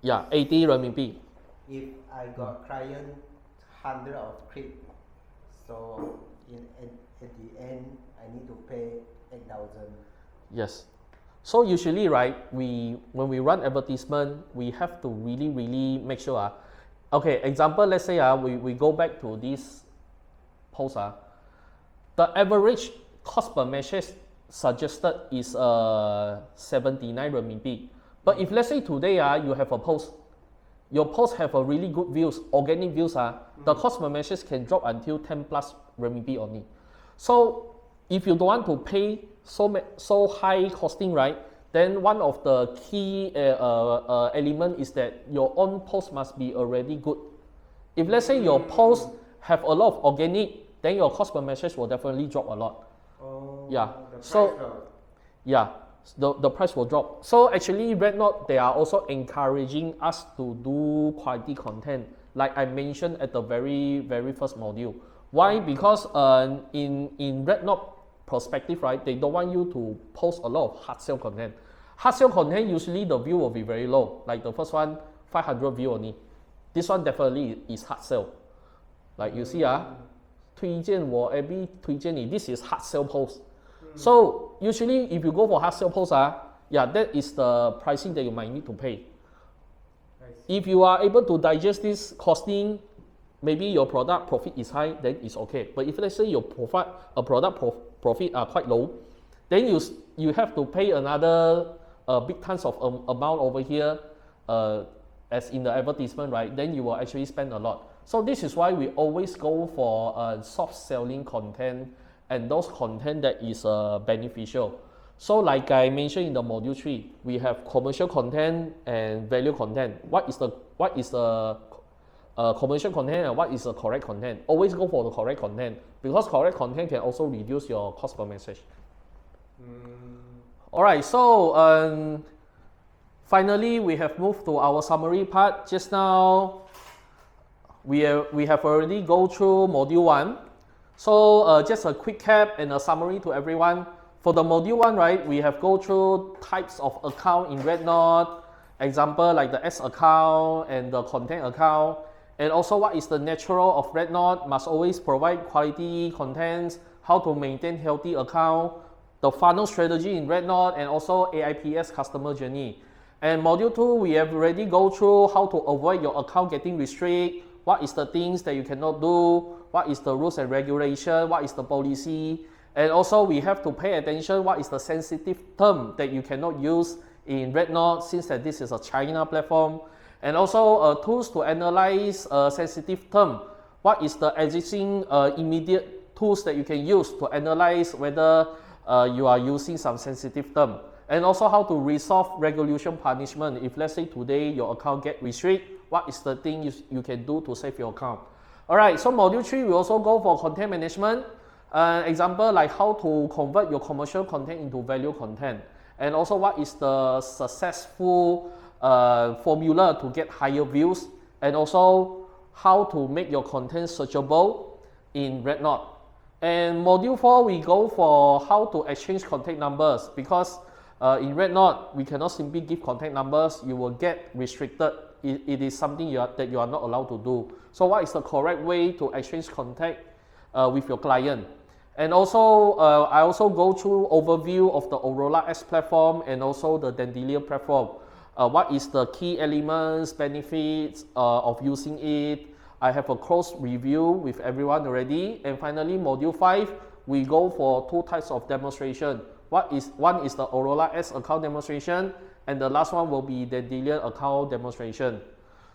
Yeah, 80 renminbi. If I got client 100 of click, so at the end I need to pay 8,000. Yes. So usually, right, when we run advertisement, we have to really make sure. Okay, example, let's say we go back to this post. The average cost per message suggested is 79 renminbi. But if let's say today you have a post, your post have a really good views, organic views, the cost per message can drop until 10 plus RMB only. So if you don't want to pay so high costing, right, then one of the key element is that your own post must be already good. If let's say your post have a lot of organic, then your cost per message will definitely drop a lot. Yeah. So yeah, the price will drop. So actually, Redknot, they are also encouraging us to do quality content, like I mentioned at the very first module. Why? Because in Redknot perspective, right, they don't want you to post a lot of hard sell content. Hard sell content, usually the view will be very low. Like the first one, 500 view only. This one definitely is hard sell. Like you see, 推荐我 every 推荐你 this is hard sell post. So usually if you go for hard sell post, yeah, that is the pricing that you might need to pay. If you are able to digest this costing, maybe your product profit is high, then it's okay. But if let's say your product profit are quite low, then you have to pay another big tons of amount over here, as in the advertisement, right? Then you will actually spend a lot. So this is why we always go for soft selling content and those content that is beneficial. So like I mentioned in the module 3, we have commercial content and value content. What is the commercial content and what is the correct content? Always go for the correct content, because correct content can also reduce your cost per message. Alright, so finally we have moved to our summary part. Just now we have already go through module 1. So just a quick cap and a summary to everyone. For the module 1, right, we have go through types of account in Redknot, example like the S account and the content account, and also what is the natural of Redknot, must always provide quality contents, how to maintain healthy account, the funnel strategy in Redknot, and also AIPS customer journey. And module 2, we have already go through how to avoid your account getting restricted, what is the things that you cannot do, what is the rules and regulation, what is the policy, and also we have to pay attention what is the sensitive term that you cannot use in Redknot, since that this is a China platform, and also tools to analyze sensitive term. What is the existing immediate tools that you can use to analyze whether you are using some sensitive term, and also how to resolve regulation punishment. If let's say today your account get restricted, what is the thing you can do to save your account? Alright, so module 3, we also go for content management. Example like how to convert your commercial content into value content, and also what is the successful formula to get higher views, and also how to make your content searchable in Redknot. And module 4, we go for how to exchange contact numbers, because in Redknot we cannot simply give contact numbers, you will get restricted. It is something that you are not allowed to do. So what is the correct way to exchange contact with your client? And also, I also go through overview of the Aurora X platform and also the Dandelion platform. What is the key elements, benefits of using it? I have a close review with everyone already. And finally, module 5, we go for 2 types of demonstration. One is the Aurora X account demonstration, and the last one will be the Dandelion account demonstration.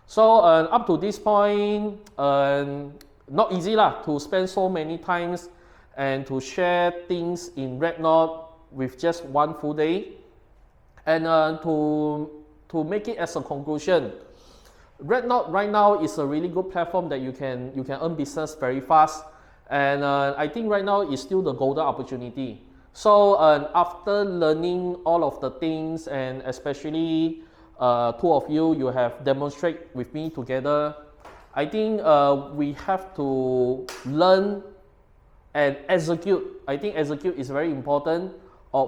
So up to this point, not easy to spend so many times and to share things in Redknot with just one full day. And to make it as a conclusion, Redknot right now is a really good platform that you can earn business very fast. And I think right now is still the golden opportunity. So after learning all of the things, and especially 2 of you have demonstrated with me together, I think we have to learn and execute. I think execute is very important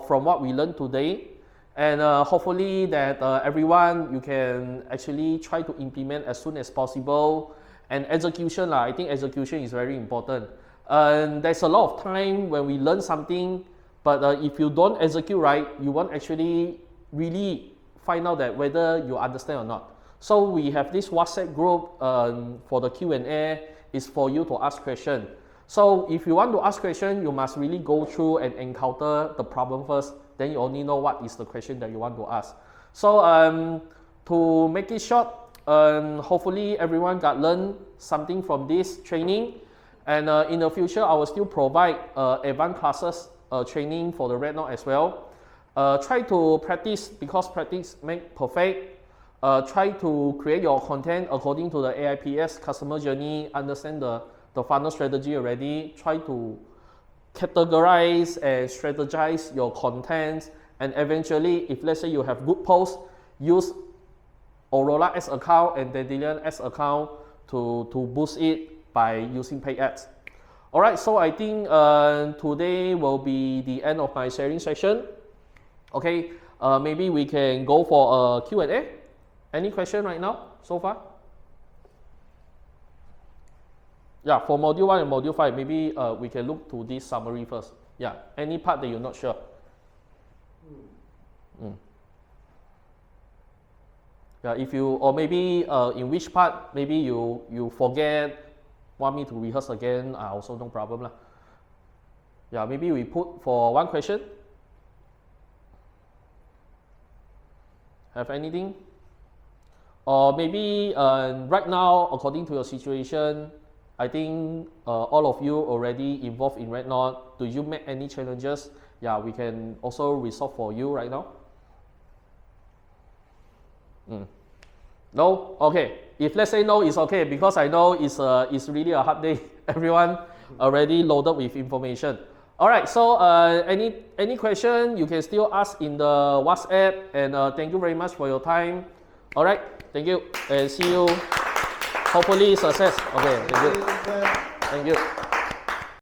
from what we learned today. And hopefully that everyone, you can actually try to implement as soon as possible. And execution, I think execution is very important. There's a lot of time when we learn something, but if you don't execute right, you won't actually really find out that whether you understand or not. So we have this WhatsApp group for the Q&A, is for you to ask questions. So if you want to ask questions, you must really go through and encounter the problem first. Then you only know what is the question that you want to ask. So to make it short, hopefully everyone got learned something from this training. And in the future, I will still provide advanced classes training for the Red Knot as well. Try to practice, because practice makes perfect. Try to create your content according to the AIPS customer journey, understand the funnel strategy already. Try to categorize and strategize your content, and eventually, if let's say you have good posts, use Aurora Ads account and Dandelion Ads account to boost it by using paid ads. Alright, so I think today will be the end of my sharing session. Okay, maybe we can go for a Q&A. Any question right now so far? Yeah, for module 1 and module 5, maybe we can look to this summary first. Yeah, any part that you're not sure? Yeah, if you, or maybe in which part, maybe you forget, want me to rehearse again, also no problem lah. Yeah, maybe we put for one question. Have anything? Or maybe right now, according to your situation, I think all of you already involved in Red Knot. Do you make any challenges? Yeah, we can also resolve for you right now. No? Okay. If let's say no, it's okay, because I know it's really a hard day. Everyone already loaded with information. Alright, so any question you can still ask in the WhatsApp, and thank you very much for your time. Alright, thank you, and see you. Hopefully success. Okay, thank you. Thank you.